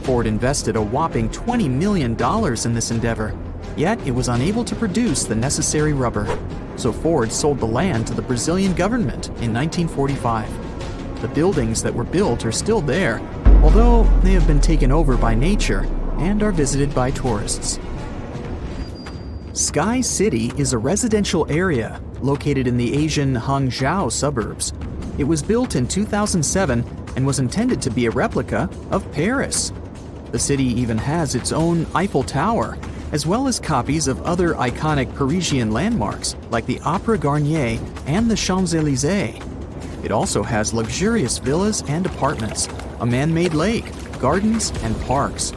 Ford invested a whopping $20 million in this endeavor, yet it was unable to produce the necessary rubber. So Ford sold the land to the Brazilian government in 1945. The buildings that were built are still there, although they have been taken over by nature and are visited by tourists. Sky City is a residential area located in the Asian Hangzhou suburbs. It was built in 2007 and was intended to be a replica of Paris. The city even has its own Eiffel Tower, as well as copies of other iconic Parisian landmarks like the Opera Garnier and the Champs-Élysées. It also has luxurious villas and apartments, a man-made lake, gardens, and parks.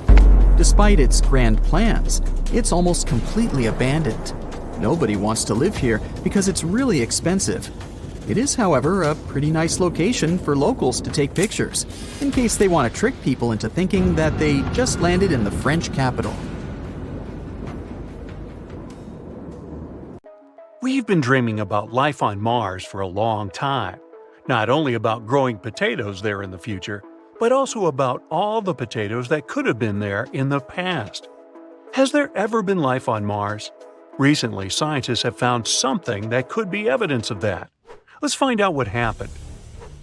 Despite its grand plans, it's almost completely abandoned. Nobody wants to live here because it's really expensive. It is, however, a pretty nice location for locals to take pictures, in case they want to trick people into thinking that they just landed in the French capital. We've been dreaming about life on Mars for a long time. Not only about growing potatoes there in the future, but also about all the potatoes that could have been there in the past. Has there ever been life on Mars? Recently, scientists have found something that could be evidence of that. Let's find out what happened.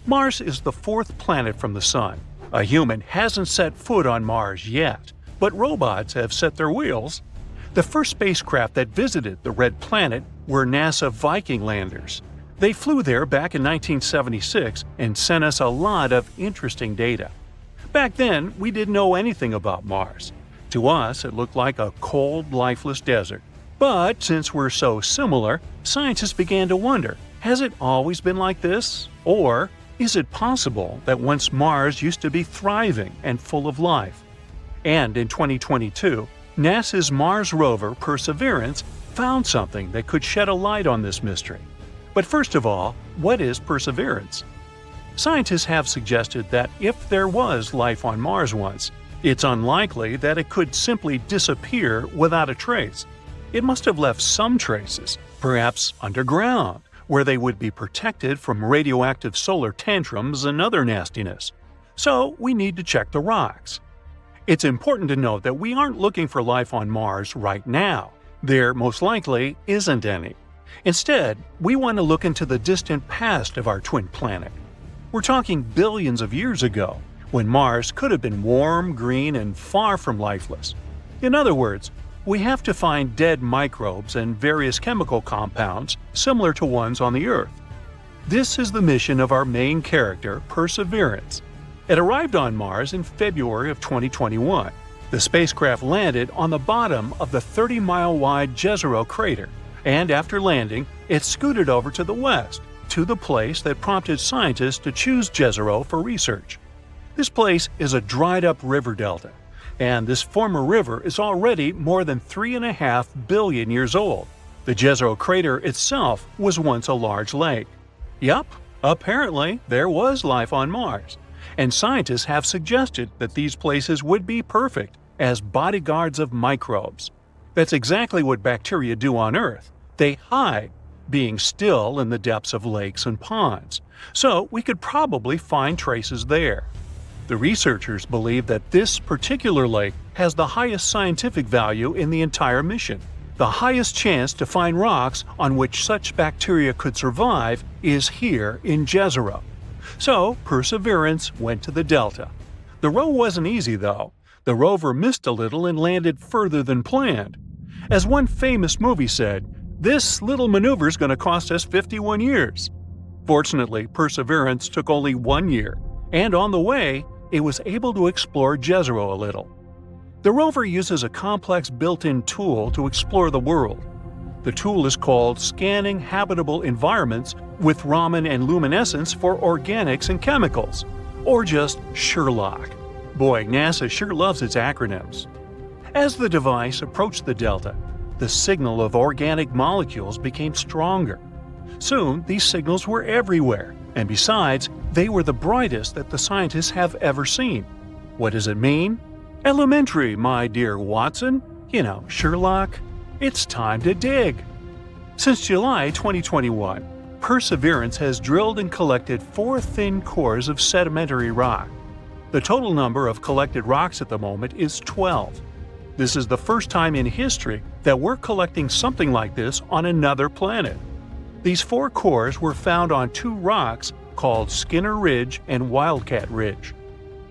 Mars is the fourth planet from the Sun. A human hasn't set foot on Mars yet, but robots have set their wheels. The first spacecraft that visited the red planet were NASA Viking landers. They flew there back in 1976 and sent us a lot of interesting data. Back then, we didn't know anything about Mars. To us, it looked like a cold, lifeless desert. But since we're so similar, scientists began to wonder, has it always been like this? Or is it possible that once Mars used to be thriving and full of life? And in 2022, NASA's Mars rover Perseverance found something that could shed a light on this mystery. But first of all, what is Perseverance? Scientists have suggested that if there was life on Mars once, it's unlikely that it could simply disappear without a trace. It must have left some traces, perhaps underground, where they would be protected from radioactive solar tantrums and other nastiness. So we need to check the rocks. It's important to note that we aren't looking for life on Mars right now. There most likely isn't any. Instead, we want to look into the distant past of our twin planet. We're talking billions of years ago, when Mars could have been warm, green, and far from lifeless. In other words, we have to find dead microbes and various chemical compounds similar to ones on the Earth. This is the mission of our main character, Perseverance. It arrived on Mars in February of 2021. The spacecraft landed on the bottom of the 30-mile-wide Jezero crater, and after landing, it scooted over to the west, to the place that prompted scientists to choose Jezero for research. This place is a dried-up river delta, and this former river is already more than 3.5 billion years old. The Jezero crater itself was once a large lake. Yup, apparently there was life on Mars, and scientists have suggested that these places would be perfect as bodyguards of microbes. That's exactly what bacteria do on Earth. They hide, being still in the depths of lakes and ponds, so we could probably find traces there. The researchers believe that this particular lake has the highest scientific value in the entire mission. The highest chance to find rocks on which such bacteria could survive is here in Jezero. So Perseverance went to the delta. The row wasn't easy though. The rover missed a little and landed further than planned. As one famous movie said, "This little maneuver's going to cost us 51 years." Fortunately, Perseverance took only 1 year, and on the way, it was able to explore Jezero a little. The rover uses a complex built-in tool to explore the world. The tool is called Scanning Habitable Environments with Raman and Luminescence for Organics and Chemicals, or just SHERLOC. Boy, NASA sure loves its acronyms. As the device approached the delta, the signal of organic molecules became stronger. Soon, these signals were everywhere, and besides, they were the brightest that the scientists have ever seen. What does it mean? Elementary, my dear Watson. You know, Sherlock. It's time to dig. Since July 2021, Perseverance has drilled and collected 4 thin cores of sedimentary rock. The total number of collected rocks at the moment is 12. This is the first time in history that we're collecting something like this on another planet. These 4 cores were found on 2 rocks called Skinner Ridge and Wildcat Ridge.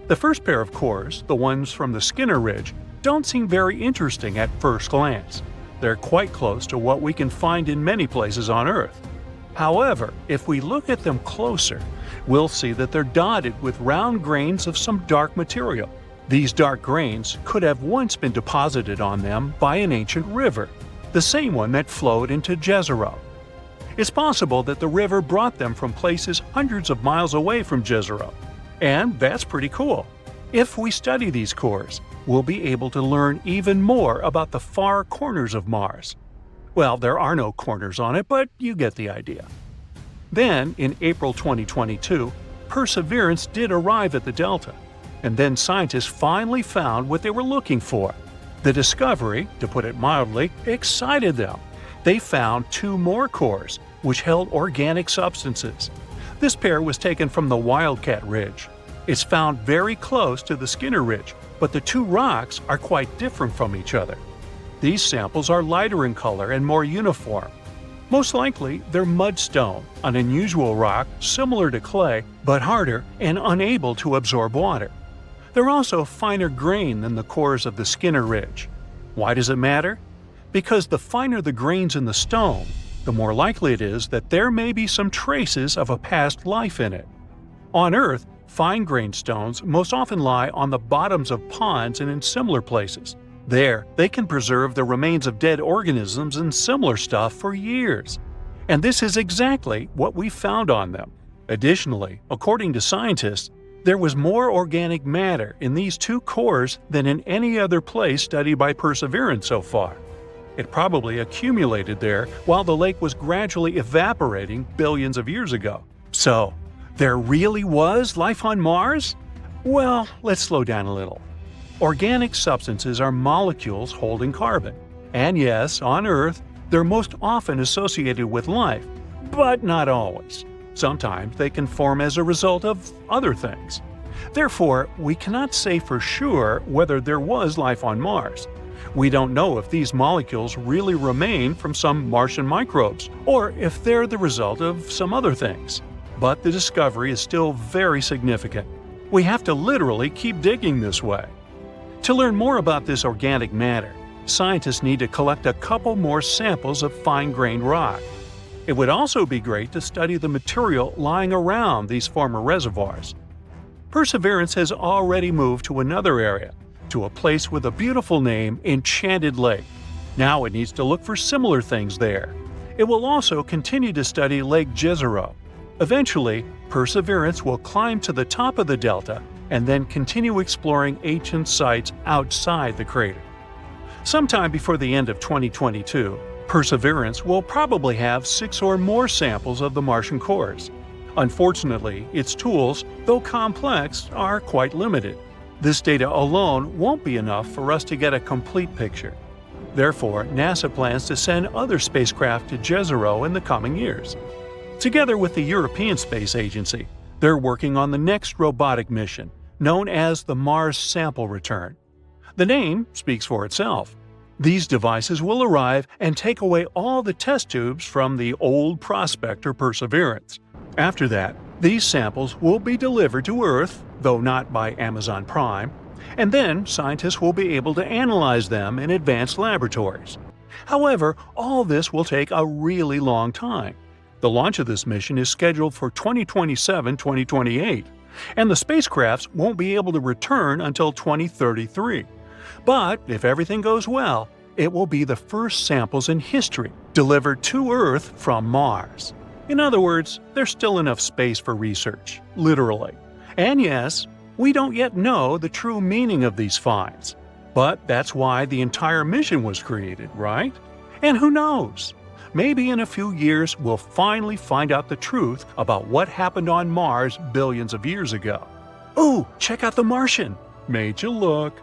The first pair of cores, the ones from the Skinner Ridge, don't seem very interesting at first glance. They're quite close to what we can find in many places on Earth. However, if we look at them closer, we'll see that they're dotted with round grains of some dark material. These dark grains could have once been deposited on them by an ancient river, the same one that flowed into Jezero. It's possible that the river brought them from places hundreds of miles away from Jezero, and that's pretty cool. If we study these cores, we'll be able to learn even more about the far corners of Mars. Well, there are no corners on it, but you get the idea. Then, in April 2022, Perseverance did arrive at the delta, and then scientists finally found what they were looking for. The discovery, to put it mildly, excited them. They found 2 more cores, which held organic substances. This pair was taken from the Wildcat Ridge. It's found very close to the Skinner Ridge, but the 2 rocks are quite different from each other. These samples are lighter in color and more uniform. Most likely, they're mudstone, an unusual rock similar to clay, but harder and unable to absorb water. They're also finer grain than the cores of the Skinner Ridge. Why does it matter? Because the finer the grains in the stone, the more likely it is that there may be some traces of a past life in it. On Earth, fine-grained stones most often lie on the bottoms of ponds and in similar places. There, they can preserve the remains of dead organisms and similar stuff for years. And this is exactly what we found on them. Additionally, according to scientists, there was more organic matter in these 2 cores than in any other place studied by Perseverance so far. It probably accumulated there while the lake was gradually evaporating billions of years ago. So, there really was life on Mars? Well, let's slow down a little. Organic substances are molecules holding carbon. And yes, on Earth, they're most often associated with life, but not always. Sometimes they can form as a result of other things. Therefore, we cannot say for sure whether there was life on Mars. We don't know if these molecules really remain from some Martian microbes, or if they're the result of some other things. But the discovery is still very significant. We have to literally keep digging this way. To learn more about this organic matter, scientists need to collect a couple more samples of fine-grained rock. It would also be great to study the material lying around these former reservoirs. Perseverance has already moved to another area, to a place with a beautiful name, Enchanted Lake. Now it needs to look for similar things there. It will also continue to study Lake Jezero. Eventually, Perseverance will climb to the top of the delta and then continue exploring ancient sites outside the crater. Sometime before the end of 2022, Perseverance will probably have 6 or more samples of the Martian cores. Unfortunately, its tools, though complex, are quite limited. This data alone won't be enough for us to get a complete picture. Therefore, NASA plans to send other spacecraft to Jezero in the coming years. Together with the European Space Agency, they're working on the next robotic mission, known as the Mars Sample Return. The name speaks for itself. These devices will arrive and take away all the test tubes from the old Prospector Perseverance. After that, these samples will be delivered to Earth, though not by Amazon Prime, and then scientists will be able to analyze them in advanced laboratories. However, all this will take a really long time. The launch of this mission is scheduled for 2027-2028, and the spacecrafts won't be able to return until 2033. But if everything goes well, it will be the first samples in history delivered to Earth from Mars. In other words, there's still enough space for research, literally. And yes, we don't yet know the true meaning of these finds. But that's why the entire mission was created, right? And who knows? Maybe in a few years we'll finally find out the truth about what happened on Mars billions of years ago. Ooh, check out The Martian. Made you look.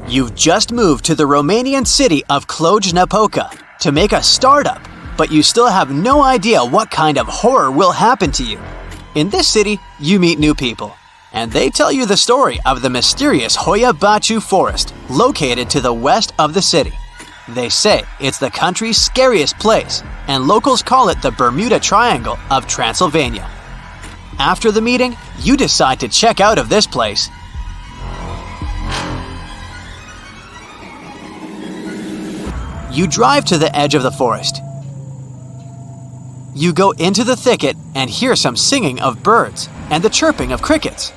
You've just moved to the Romanian city of Cluj-Napoca to make a startup, but you still have no idea what kind of horror will happen to you. In this city, you meet new people, and they tell you the story of the mysterious Hoia Baciu forest located to the west of the city. They say it's the country's scariest place, and locals call it the Bermuda Triangle of Transylvania. After the meeting, you decide to check out of this place. You drive to the edge of the forest. You go into the thicket and hear some singing of birds and the chirping of crickets.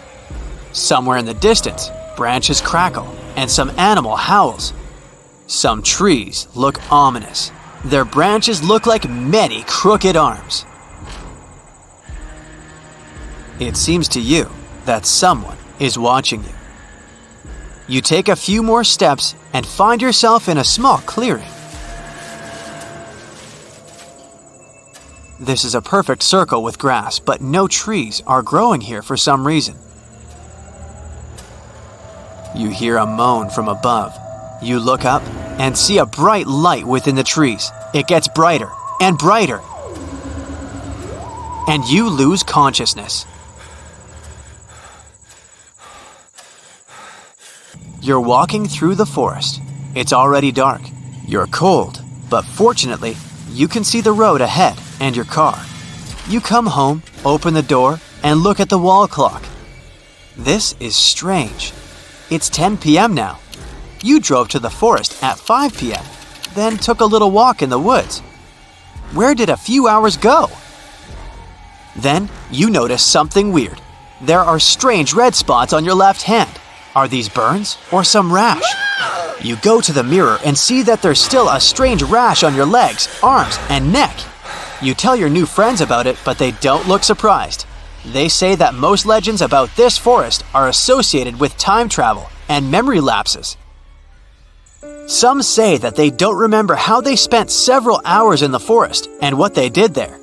Somewhere in the distance, branches crackle and some animal howls. Some trees look ominous. Their branches look like many crooked arms. It seems to you that someone is watching you. You take a few more steps and find yourself in a small clearing. This is a perfect circle with grass, but no trees are growing here for some reason. You hear a moan from above. You look up and see a bright light within the trees. It gets brighter and brighter. And you lose consciousness. You're walking through the forest. It's already dark. You're cold, but fortunately, you can see the road ahead and your car. You come home, open the door, and look at the wall clock. This is strange. It's 10 p.m. now. You drove to the forest at 5 p.m., then took a little walk in the woods. Where did a few hours go? Then you notice something weird. There are strange red spots on your left hand. Are these burns or some rash? You go to the mirror and see that there's still a strange rash on your legs, arms, and neck. You tell your new friends about it, but they don't look surprised. They say that most legends about this forest are associated with time travel and memory lapses. Some say that they don't remember how they spent several hours in the forest and what they did there.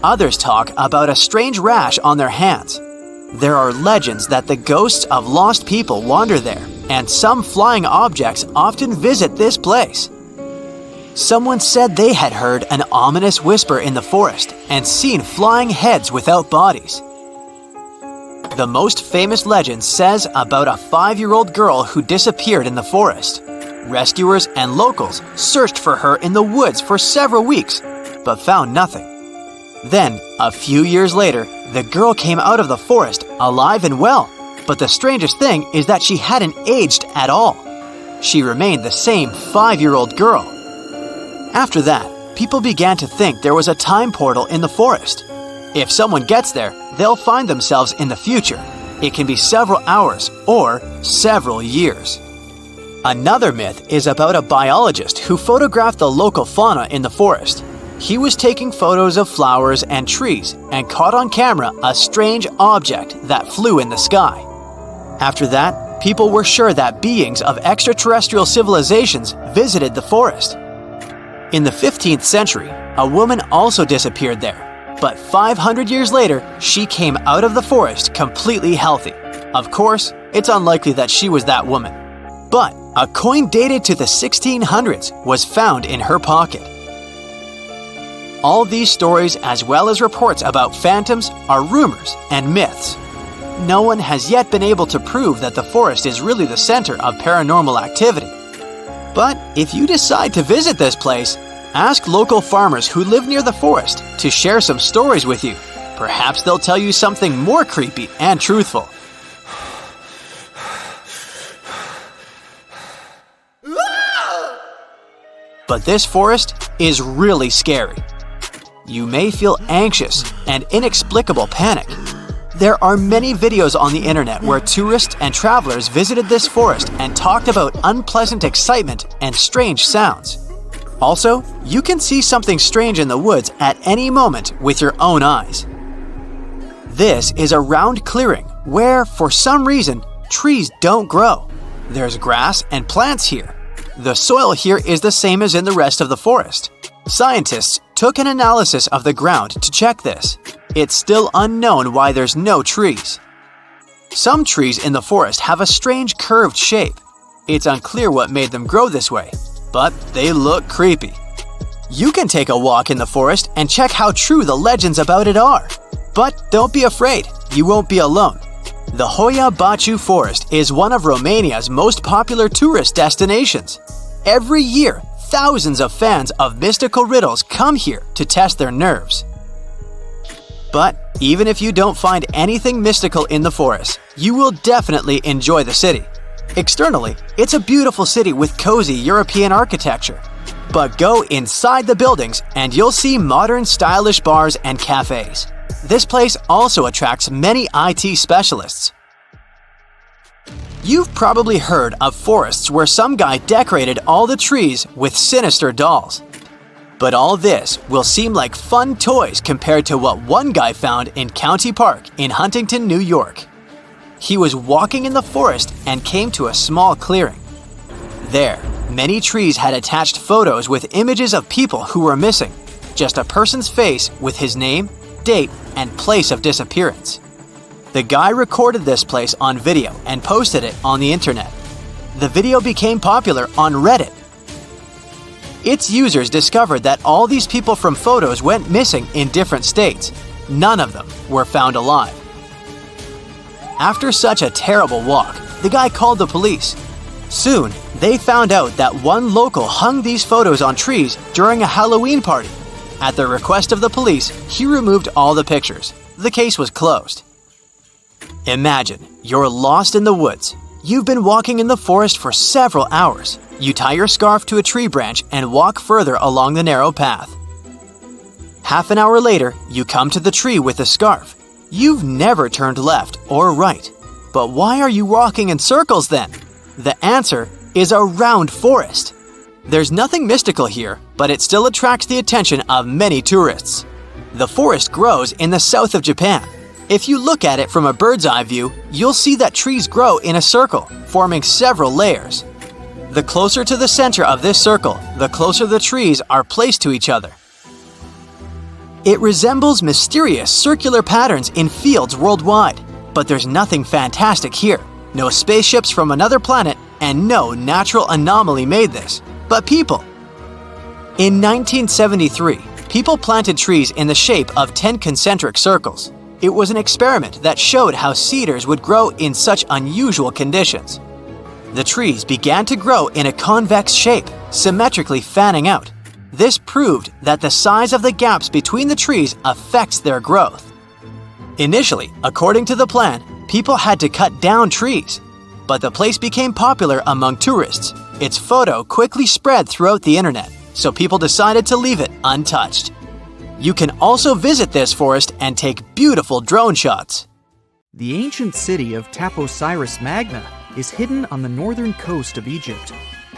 Others talk about a strange rash on their hands. There are legends that the ghosts of lost people wander there, and some flying objects often visit this place. Someone said they had heard an ominous whisper in the forest and seen flying heads without bodies. The most famous legend says about a 5-year-old girl who disappeared in the forest. Rescuers and locals searched for her in the woods for several weeks, but found nothing. Then, a few years later, the girl came out of the forest alive and well, but the strangest thing is that she hadn't aged at all. She remained the same 5-year-old girl. After that, people began to think there was a time portal in the forest. If someone gets there, they'll find themselves in the future. It can be several hours or several years. Another myth is about a biologist who photographed the local fauna in the forest. He was taking photos of flowers and trees and caught on camera a strange object that flew in the sky. After that, people were sure that beings of extraterrestrial civilizations visited the forest. In the 15th century, a woman also disappeared there, but 500 years later, she came out of the forest completely healthy. Of course, it's unlikely that she was that woman. But a coin dated to the 1600s was found in her pocket. All these stories, as well as reports about phantoms, are rumors and myths. No one has yet been able to prove that the forest is really the center of paranormal activity. But if you decide to visit this place, ask local farmers who live near the forest to share some stories with you. Perhaps they'll tell you something more creepy and truthful. But this forest is really scary. You may feel anxious and inexplicable panic. There are many videos on the internet where tourists and travelers visited this forest and talked about unpleasant excitement and strange sounds. Also, you can see something strange in the woods at any moment with your own eyes. This is a round clearing where, for some reason, trees don't grow. There's grass and plants here. The soil here is the same as in the rest of the forest. Scientists took an analysis of the ground to check this. It's still unknown why there's no trees. Some trees in the forest have a strange curved shape. It's unclear what made them grow this way, but they look creepy. You can take a walk in the forest and check how true the legends about it are. But don't be afraid, you won't be alone. The Hoia Baciu Forest is one of Romania's most popular tourist destinations. Every year, thousands of fans of mystical riddles come here to test their nerves. But even if you don't find anything mystical in the forest, you will definitely enjoy the city. Externally, it's a beautiful city with cozy European architecture. But go inside the buildings and you'll see modern stylish bars and cafes. This place also attracts many IT specialists. You've probably heard of forests where some guy decorated all the trees with sinister dolls. But all this will seem like fun toys compared to what one guy found in County Park in Huntington, New York. He was walking in the forest and came to a small clearing. There, many trees had attached photos with images of people who were missing, just a person's face with his name, date, and place of disappearance. The guy recorded this place on video and posted it on the internet. The video became popular on Reddit. Its users discovered that all these people from photos went missing in different states. None of them were found alive. After such a terrible walk, the guy called the police. Soon, they found out that one local hung these photos on trees during a Halloween party. At the request of the police, he removed all the pictures. The case was closed. Imagine, you're lost in the woods. You've been walking in the forest for several hours. You tie your scarf to a tree branch and walk further along the narrow path. Half an hour later, you come to the tree with the scarf. You've never turned left or right. But why are you walking in circles then? The answer is a round forest. There's nothing mystical here, but it still attracts the attention of many tourists. The forest grows in the south of Japan. If you look at it from a bird's eye view, you'll see that trees grow in a circle, forming several layers. The closer to the center of this circle, the closer the trees are placed to each other. It resembles mysterious circular patterns in fields worldwide, but there's nothing fantastic here. No spaceships from another planet, and no natural anomaly made this, but people. In 1973, people planted trees in the shape of 10 concentric circles. It was an experiment that showed how cedars would grow in such unusual conditions. The trees began to grow in a convex shape, symmetrically fanning out. This proved that the size of the gaps between the trees affects their growth. Initially, according to the plan, people had to cut down trees. But the place became popular among tourists. Its photo quickly spread throughout the internet, so people decided to leave it untouched. You can also visit this forest and take beautiful drone shots. The ancient city of Taposiris Magna is hidden on the northern coast of Egypt.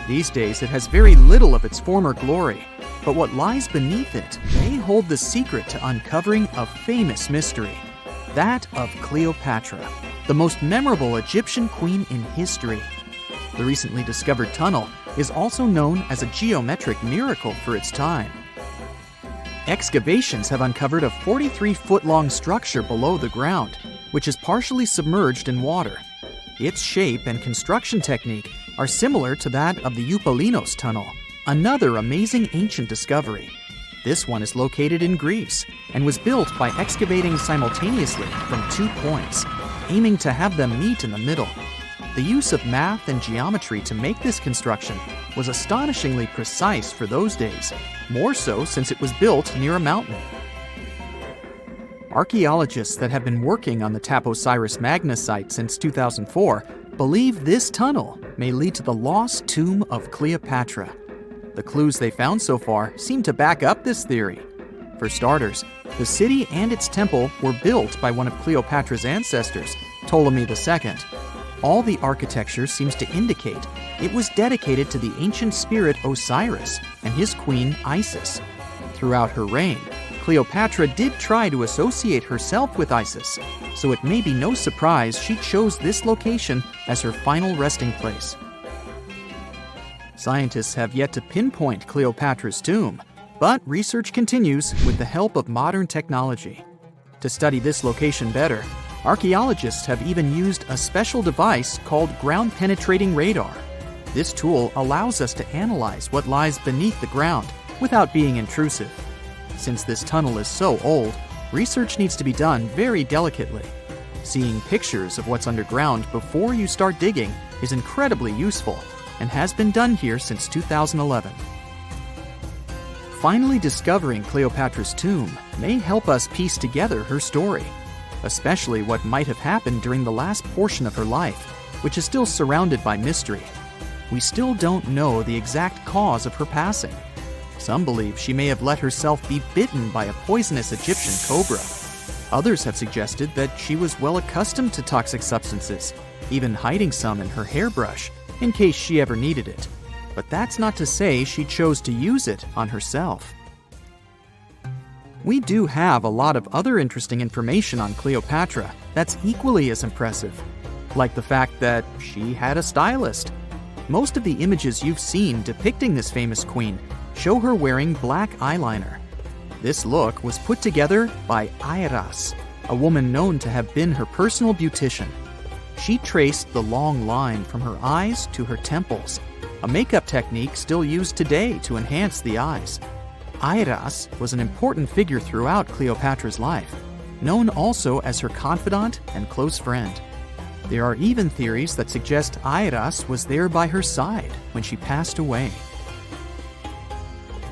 These days, it has very little of its former glory, but what lies beneath it may hold the secret to uncovering a famous mystery, that of Cleopatra, the most memorable Egyptian queen in history. The recently discovered tunnel is also known as a geometric miracle for its time. Excavations have uncovered a 43-foot-long structure below the ground, which is partially submerged in water. Its shape and construction technique are similar to that of the Eupalinos Tunnel, another amazing ancient discovery. This one is located in Greece and was built by excavating simultaneously from 2 points, aiming to have them meet in the middle. The use of math and geometry to make this construction was astonishingly precise for those days, more so since it was built near a mountain. Archaeologists that have been working on the Taposiris Magna site since 2004 believe this tunnel may lead to the lost tomb of Cleopatra. The clues they found so far seem to back up this theory. For starters, the city and its temple were built by one of Cleopatra's ancestors, Ptolemy II. All the architecture seems to indicate it was dedicated to the ancient spirit Osiris and his queen Isis. Throughout her reign, Cleopatra did try to associate herself with Isis, so it may be no surprise she chose this location as her final resting place. Scientists have yet to pinpoint Cleopatra's tomb, but research continues with the help of modern technology. To study this location better, archaeologists have even used a special device called ground-penetrating radar. This tool allows us to analyze what lies beneath the ground without being intrusive. Since this tunnel is so old, research needs to be done very delicately. Seeing pictures of what's underground before you start digging is incredibly useful and has been done here since 2011. Finally discovering Cleopatra's tomb may help us piece together her story, especially what might have happened during the last portion of her life, which is still surrounded by mystery. We still don't know the exact cause of her passing. Some believe she may have let herself be bitten by a poisonous Egyptian cobra. Others have suggested that she was well accustomed to toxic substances, even hiding some in her hairbrush in case she ever needed it. But that's not to say she chose to use it on herself. We do have a lot of other interesting information on Cleopatra that's equally as impressive, like the fact that she had a stylist. Most of the images you've seen depicting this famous queen show her wearing black eyeliner. This look was put together by Airas, a woman known to have been her personal beautician. She traced the long line from her eyes to her temples, a makeup technique still used today to enhance the eyes. Airas was an important figure throughout Cleopatra's life, known also as her confidant and close friend. There are even theories that suggest Airas was there by her side when she passed away.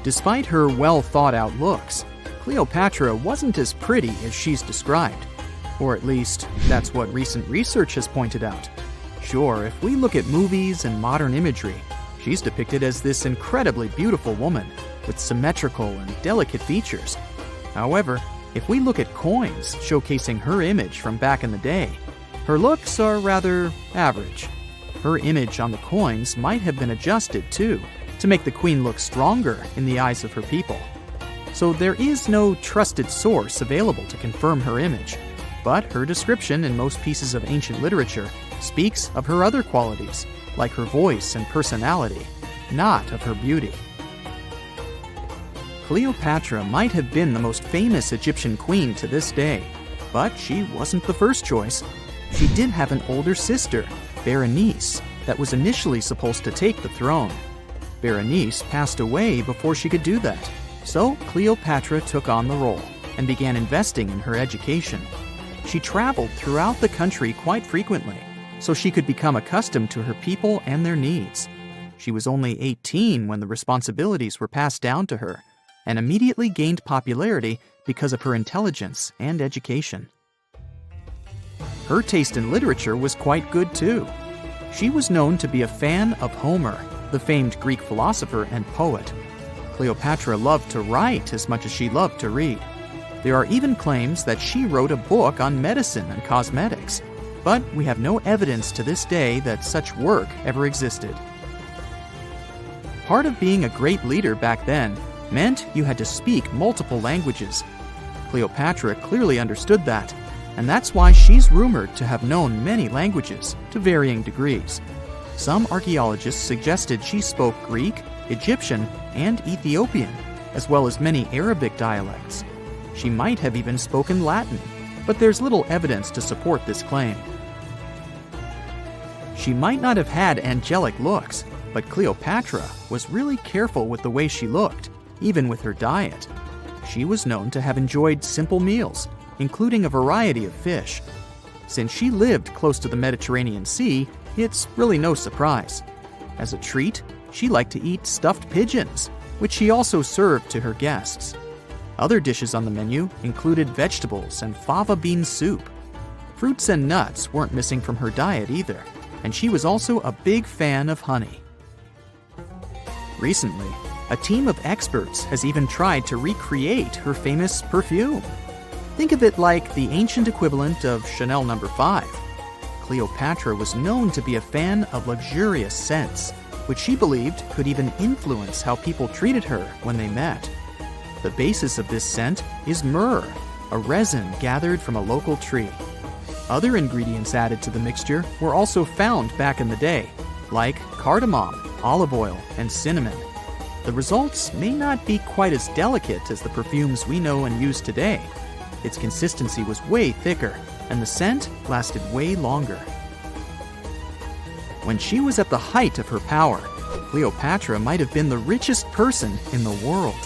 Despite her well-thought-out looks, Cleopatra wasn't as pretty as she's described. Or at least, that's what recent research has pointed out. Sure, if we look at movies and modern imagery, she's depicted as this incredibly beautiful woman with symmetrical and delicate features. However, if we look at coins showcasing her image from back in the day, her looks are rather average. Her image on the coins might have been adjusted, too, to make the queen look stronger in the eyes of her people. So there is no trusted source available to confirm her image, but her description in most pieces of ancient literature speaks of her other qualities, like her voice and personality, not of her beauty. Cleopatra might have been the most famous Egyptian queen to this day, but she wasn't the first choice. She did have an older sister, Berenice, that was initially supposed to take the throne. Berenice passed away before she could do that, so Cleopatra took on the role and began investing in her education. She traveled throughout the country quite frequently, so she could become accustomed to her people and their needs. She was only 18 when the responsibilities were passed down to her, and immediately gained popularity because of her intelligence and education. Her taste in literature was quite good too. She was known to be a fan of Homer, the famed Greek philosopher and poet. Cleopatra loved to write as much as she loved to read. There are even claims that she wrote a book on medicine and cosmetics, but we have no evidence to this day that such work ever existed. Part of being a great leader back then meant you had to speak multiple languages. Cleopatra clearly understood that, and that's why she's rumored to have known many languages to varying degrees. Some archaeologists suggested she spoke Greek, Egyptian, and Ethiopian, as well as many Arabic dialects. She might have even spoken Latin, but there's little evidence to support this claim. She might not have had angelic looks, but Cleopatra was really careful with the way she looked, even with her diet. She was known to have enjoyed simple meals, including a variety of fish. Since she lived close to the Mediterranean Sea, it's really no surprise. As a treat, she liked to eat stuffed pigeons, which she also served to her guests. Other dishes on the menu included vegetables and fava bean soup. Fruits and nuts weren't missing from her diet either, and she was also a big fan of honey. Recently, a team of experts has even tried to recreate her famous perfume. Think of it like the ancient equivalent of Chanel No. 5. Cleopatra was known to be a fan of luxurious scents, which she believed could even influence how people treated her when they met. The basis of this scent is myrrh, a resin gathered from a local tree. Other ingredients added to the mixture were also found back in the day, like cardamom, olive oil, and cinnamon. The results may not be quite as delicate as the perfumes we know and use today. Its consistency was way thicker, and the scent lasted way longer. When she was at the height of her power, Cleopatra might have been the richest person in the world.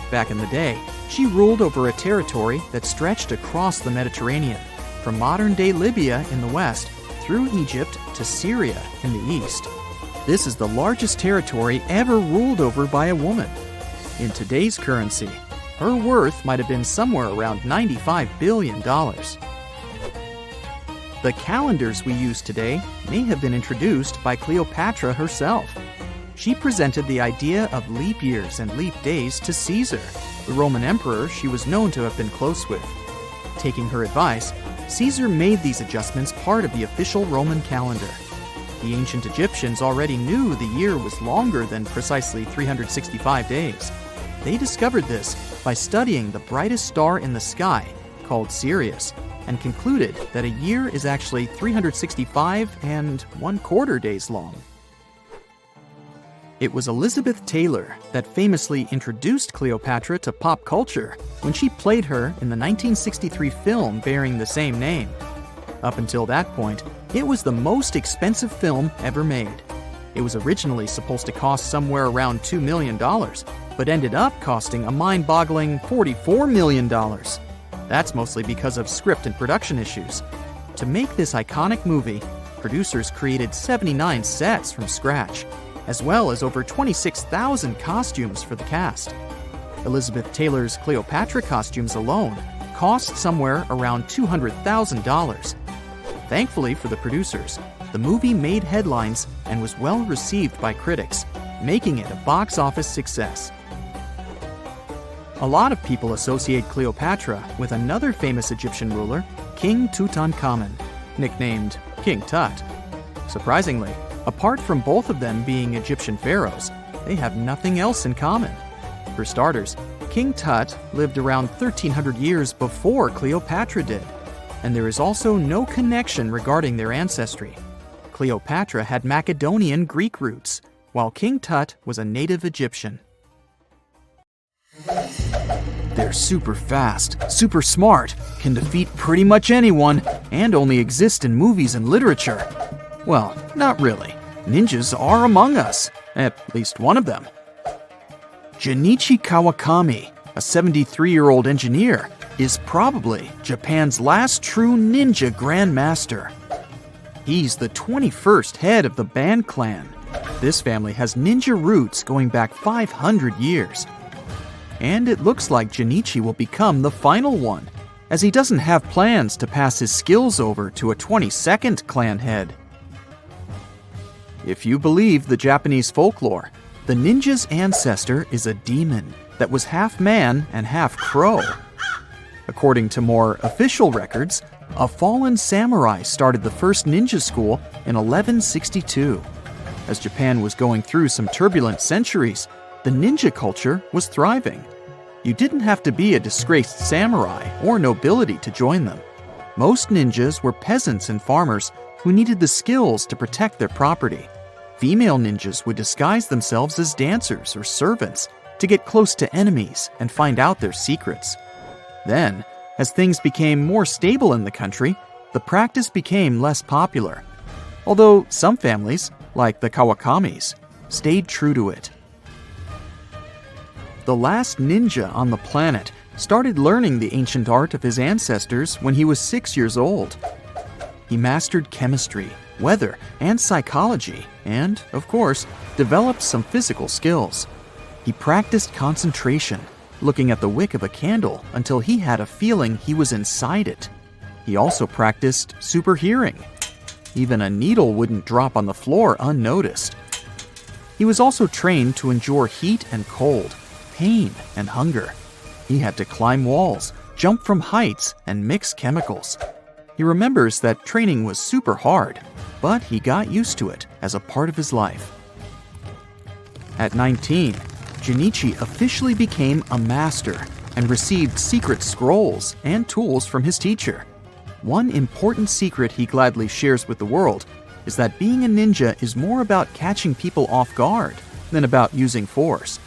Back in the day, she ruled over a territory that stretched across the Mediterranean, from modern-day Libya in the west through Egypt to Syria in the east. This is the largest territory ever ruled over by a woman. In today's currency, her worth might have been somewhere around $95 billion. The calendars we use today may have been introduced by Cleopatra herself. She presented the idea of leap years and leap days to Caesar, the Roman emperor she was known to have been close with. Taking her advice, Caesar made these adjustments part of the official Roman calendar. The ancient Egyptians already knew the year was longer than precisely 365 days. They discovered this by studying the brightest star in the sky, called Sirius, and concluded that a year is actually 365 and 1/4 days long. It was Elizabeth Taylor that famously introduced Cleopatra to pop culture when she played her in the 1963 film bearing the same name. Up until that point, it was the most expensive film ever made. It was originally supposed to cost somewhere around $2 million, but ended up costing a mind-boggling $44 million. That's mostly because of script and production issues. To make this iconic movie, producers created 79 sets from scratch, as well as over 26,000 costumes for the cast. Elizabeth Taylor's Cleopatra costumes alone cost somewhere around $200,000. Thankfully for the producers, the movie made headlines and was well received by critics, making it a box office success. A lot of people associate Cleopatra with another famous Egyptian ruler, King Tutankhamun, nicknamed King Tut. Surprisingly, apart from both of them being Egyptian pharaohs, they have nothing else in common. For starters, King Tut lived around 1,300 years before Cleopatra did, and there is also no connection regarding their ancestry. Cleopatra had Macedonian Greek roots, while King Tut was a native Egyptian. They're super fast, super smart, can defeat pretty much anyone, and only exist in movies and literature. Well, not really. Ninjas are among us, at least one of them. Junichi Kawakami, a 73-year-old engineer, is probably Japan's last true ninja grandmaster. He's the 21st head of the Ban clan. This family has ninja roots going back 500 years. And it looks like Junichi will become the final one, as he doesn't have plans to pass his skills over to a 22nd clan head. If you believe the Japanese folklore, the ninja's ancestor is a demon that was half man and half crow. According to more official records, a fallen samurai started the first ninja school in 1162. As Japan was going through some turbulent centuries, the ninja culture was thriving. You didn't have to be a disgraced samurai or nobility to join them. Most ninjas were peasants and farmers who needed the skills to protect their property. Female ninjas would disguise themselves as dancers or servants to get close to enemies and find out their secrets. Then, as things became more stable in the country, the practice became less popular. Although some families, like the Kawakamis, stayed true to it. The last ninja on the planet started learning the ancient art of his ancestors when he was 6 years old. He mastered chemistry, weather, and psychology, and, of course, developed some physical skills. He practiced concentration, looking at the wick of a candle until he had a feeling he was inside it. He also practiced super hearing. Even a needle wouldn't drop on the floor unnoticed. He was also trained to endure heat and cold, pain and hunger. He had to climb walls, jump from heights, and mix chemicals. He remembers that training was super hard, but he got used to it as a part of his life. At 19, Junichi officially became a master and received secret scrolls and tools from his teacher. One important secret he gladly shares with the world is that being a ninja is more about catching people off guard than about using force.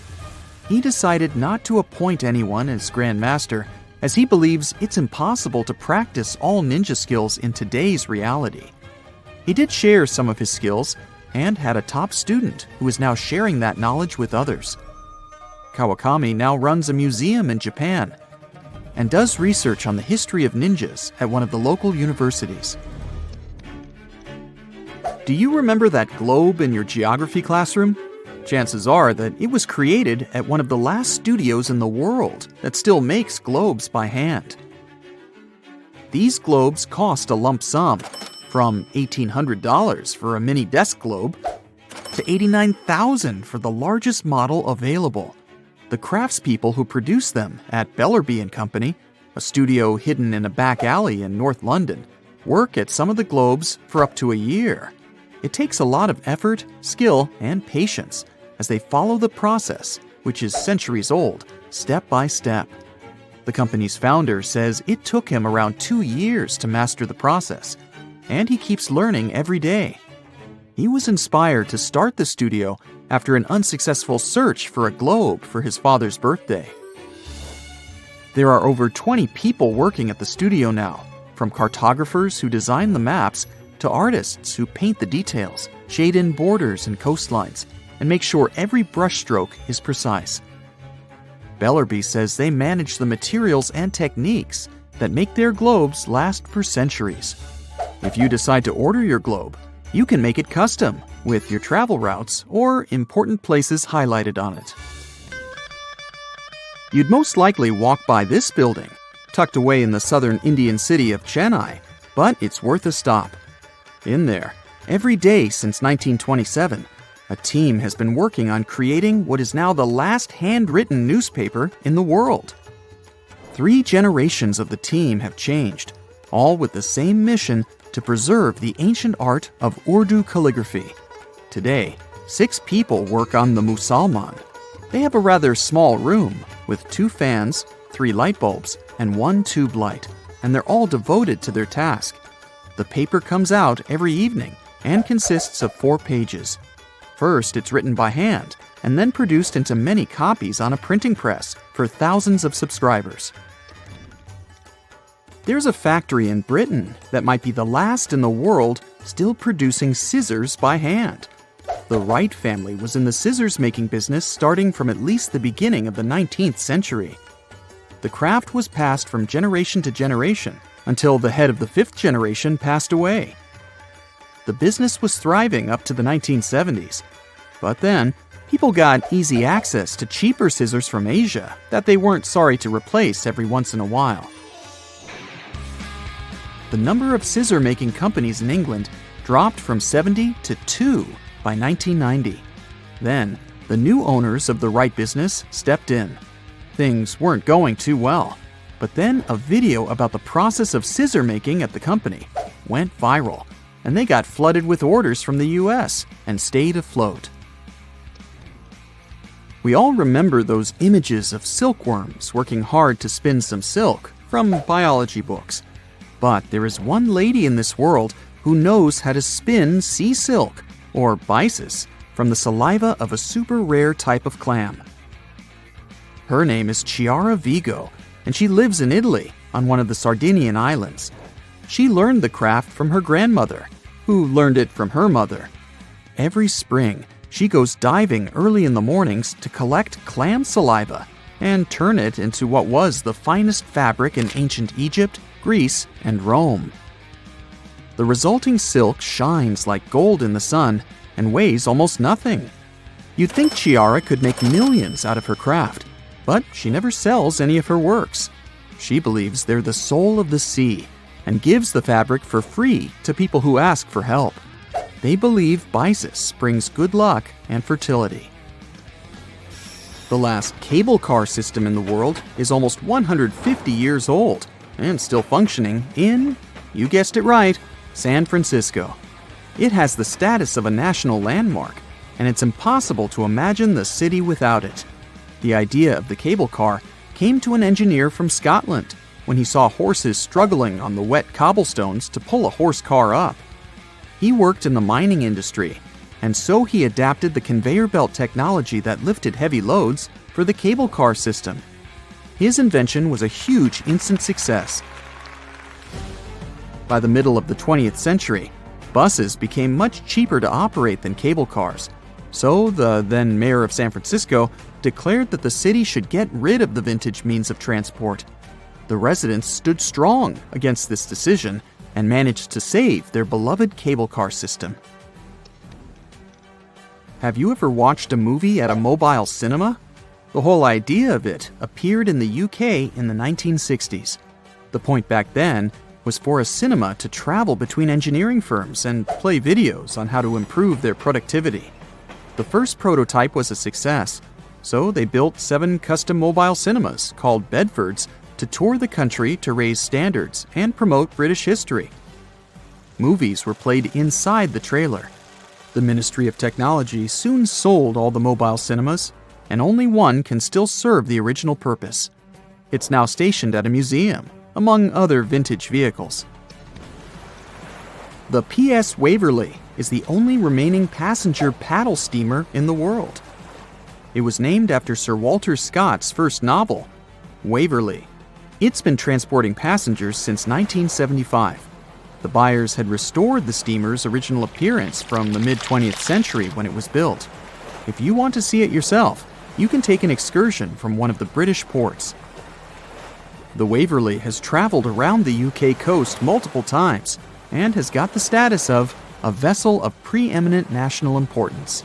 He decided not to appoint anyone as Grand Master, as he believes it's impossible to practice all ninja skills in today's reality. He did share some of his skills and had a top student who is now sharing that knowledge with others. Kawakami now runs a museum in Japan and does research on the history of ninjas at one of the local universities. Do you remember that globe in your geography classroom? Chances are that it was created at one of the last studios in the world that still makes globes by hand. These globes cost a lump sum, from $1,800 for a mini desk globe to $89,000 for the largest model available. The craftspeople who produce them at Bellerby & Company, a studio hidden in a back alley in North London, work at some of the globes for up to a year. It takes a lot of effort, skill, and patience as they follow the process, which is centuries old, step by step. The company's founder says it took him around 2 years to master the process, and he keeps learning every day. He was inspired to start the studio after an unsuccessful search for a globe for his father's birthday. There are over 20 people working at the studio now, from cartographers who design the maps to artists who paint the details, shade in borders and coastlines, and make sure every brushstroke is precise. Bellerby says they manage the materials and techniques that make their globes last for centuries. If you decide to order your globe, you can make it custom with your travel routes or important places highlighted on it. You'd most likely walk by this building, tucked away in the southern Indian city of Chennai, but it's worth a stop. In there, every day since 1927, a team has been working on creating what is now the last handwritten newspaper in the world. 3 generations of the team have changed, all with the same mission to preserve the ancient art of Urdu calligraphy. Today, 6 people work on the Musalman. They have a rather small room with 2 fans, 3 light bulbs, and 1 tube light, and they're all devoted to their task. The paper comes out every evening and consists of 4 pages. First, it's written by hand, and then produced into many copies on a printing press for thousands of subscribers. There's a factory in Britain that might be the last in the world still producing scissors by hand. The Wright family was in the scissors-making business starting from at least the beginning of the 19th century. The craft was passed from generation to generation until the head of the 5th generation passed away. The business was thriving up to the 1970s, but then people got easy access to cheaper scissors from Asia that they weren't sorry to replace every once in a while. The number of scissor-making companies in England dropped from 70 to 2 by 1990. Then, the new owners of the Wright business stepped in. Things weren't going too well, but then a video about the process of scissor making at the company went viral, and they got flooded with orders from the US and stayed afloat. We all remember those images of silkworms working hard to spin some silk from biology books. But there is one lady in this world who knows how to spin sea silk, or byssus, from the saliva of a super rare type of clam. Her name is Chiara Vigo, and she lives in Italy on one of the Sardinian islands. She learned the craft from her grandmother, who learned it from her mother. Every spring, she goes diving early in the mornings to collect clam saliva and turn it into what was the finest fabric in ancient Egypt, Greece, and Rome. The resulting silk shines like gold in the sun and weighs almost nothing. You'd think Chiara could make millions out of her craft, but she never sells any of her works. She believes they're the soul of the sea and gives the fabric for free to people who ask for help. They believe byssus brings good luck and fertility. The last cable car system in the world is almost 150 years old and still functioning in You guessed it right, San Francisco. It has the status of a national landmark, and it's impossible to imagine the city without it. The idea of the cable car came to an engineer from Scotland when he saw horses struggling on the wet cobblestones to pull a horse car up. He worked in the mining industry, and so he adapted the conveyor belt technology that lifted heavy loads for the cable car system. His invention was a huge instant success. By the middle of the 20th century, buses became much cheaper to operate than cable cars, so the then mayor of San Francisco declared that the city should get rid of the vintage means of transport. The residents stood strong against this decision and managed to save their beloved cable car system. Have you ever watched a movie at a mobile cinema? The whole idea of it appeared in the UK in the 1960s. The point back then was for a cinema to travel between engineering firms and play videos on how to improve their productivity. The first prototype was a success, so they built 7 custom mobile cinemas called Bedfords to tour the country to raise standards and promote British history. Movies were played inside the trailer. The Ministry of Technology soon sold all the mobile cinemas, and only one can still serve the original purpose. It's now stationed at a museum, among other vintage vehicles. The PS Waverley is the only remaining passenger paddle steamer in the world. It was named after Sir Walter Scott's first novel, Waverley. It's been transporting passengers since 1975. The buyers had restored the steamer's original appearance from the mid-20th century when it was built. If you want to see it yourself, you can take an excursion from one of the British ports. The Waverley has traveled around the UK coast multiple times and has got the status of a vessel of preeminent national importance.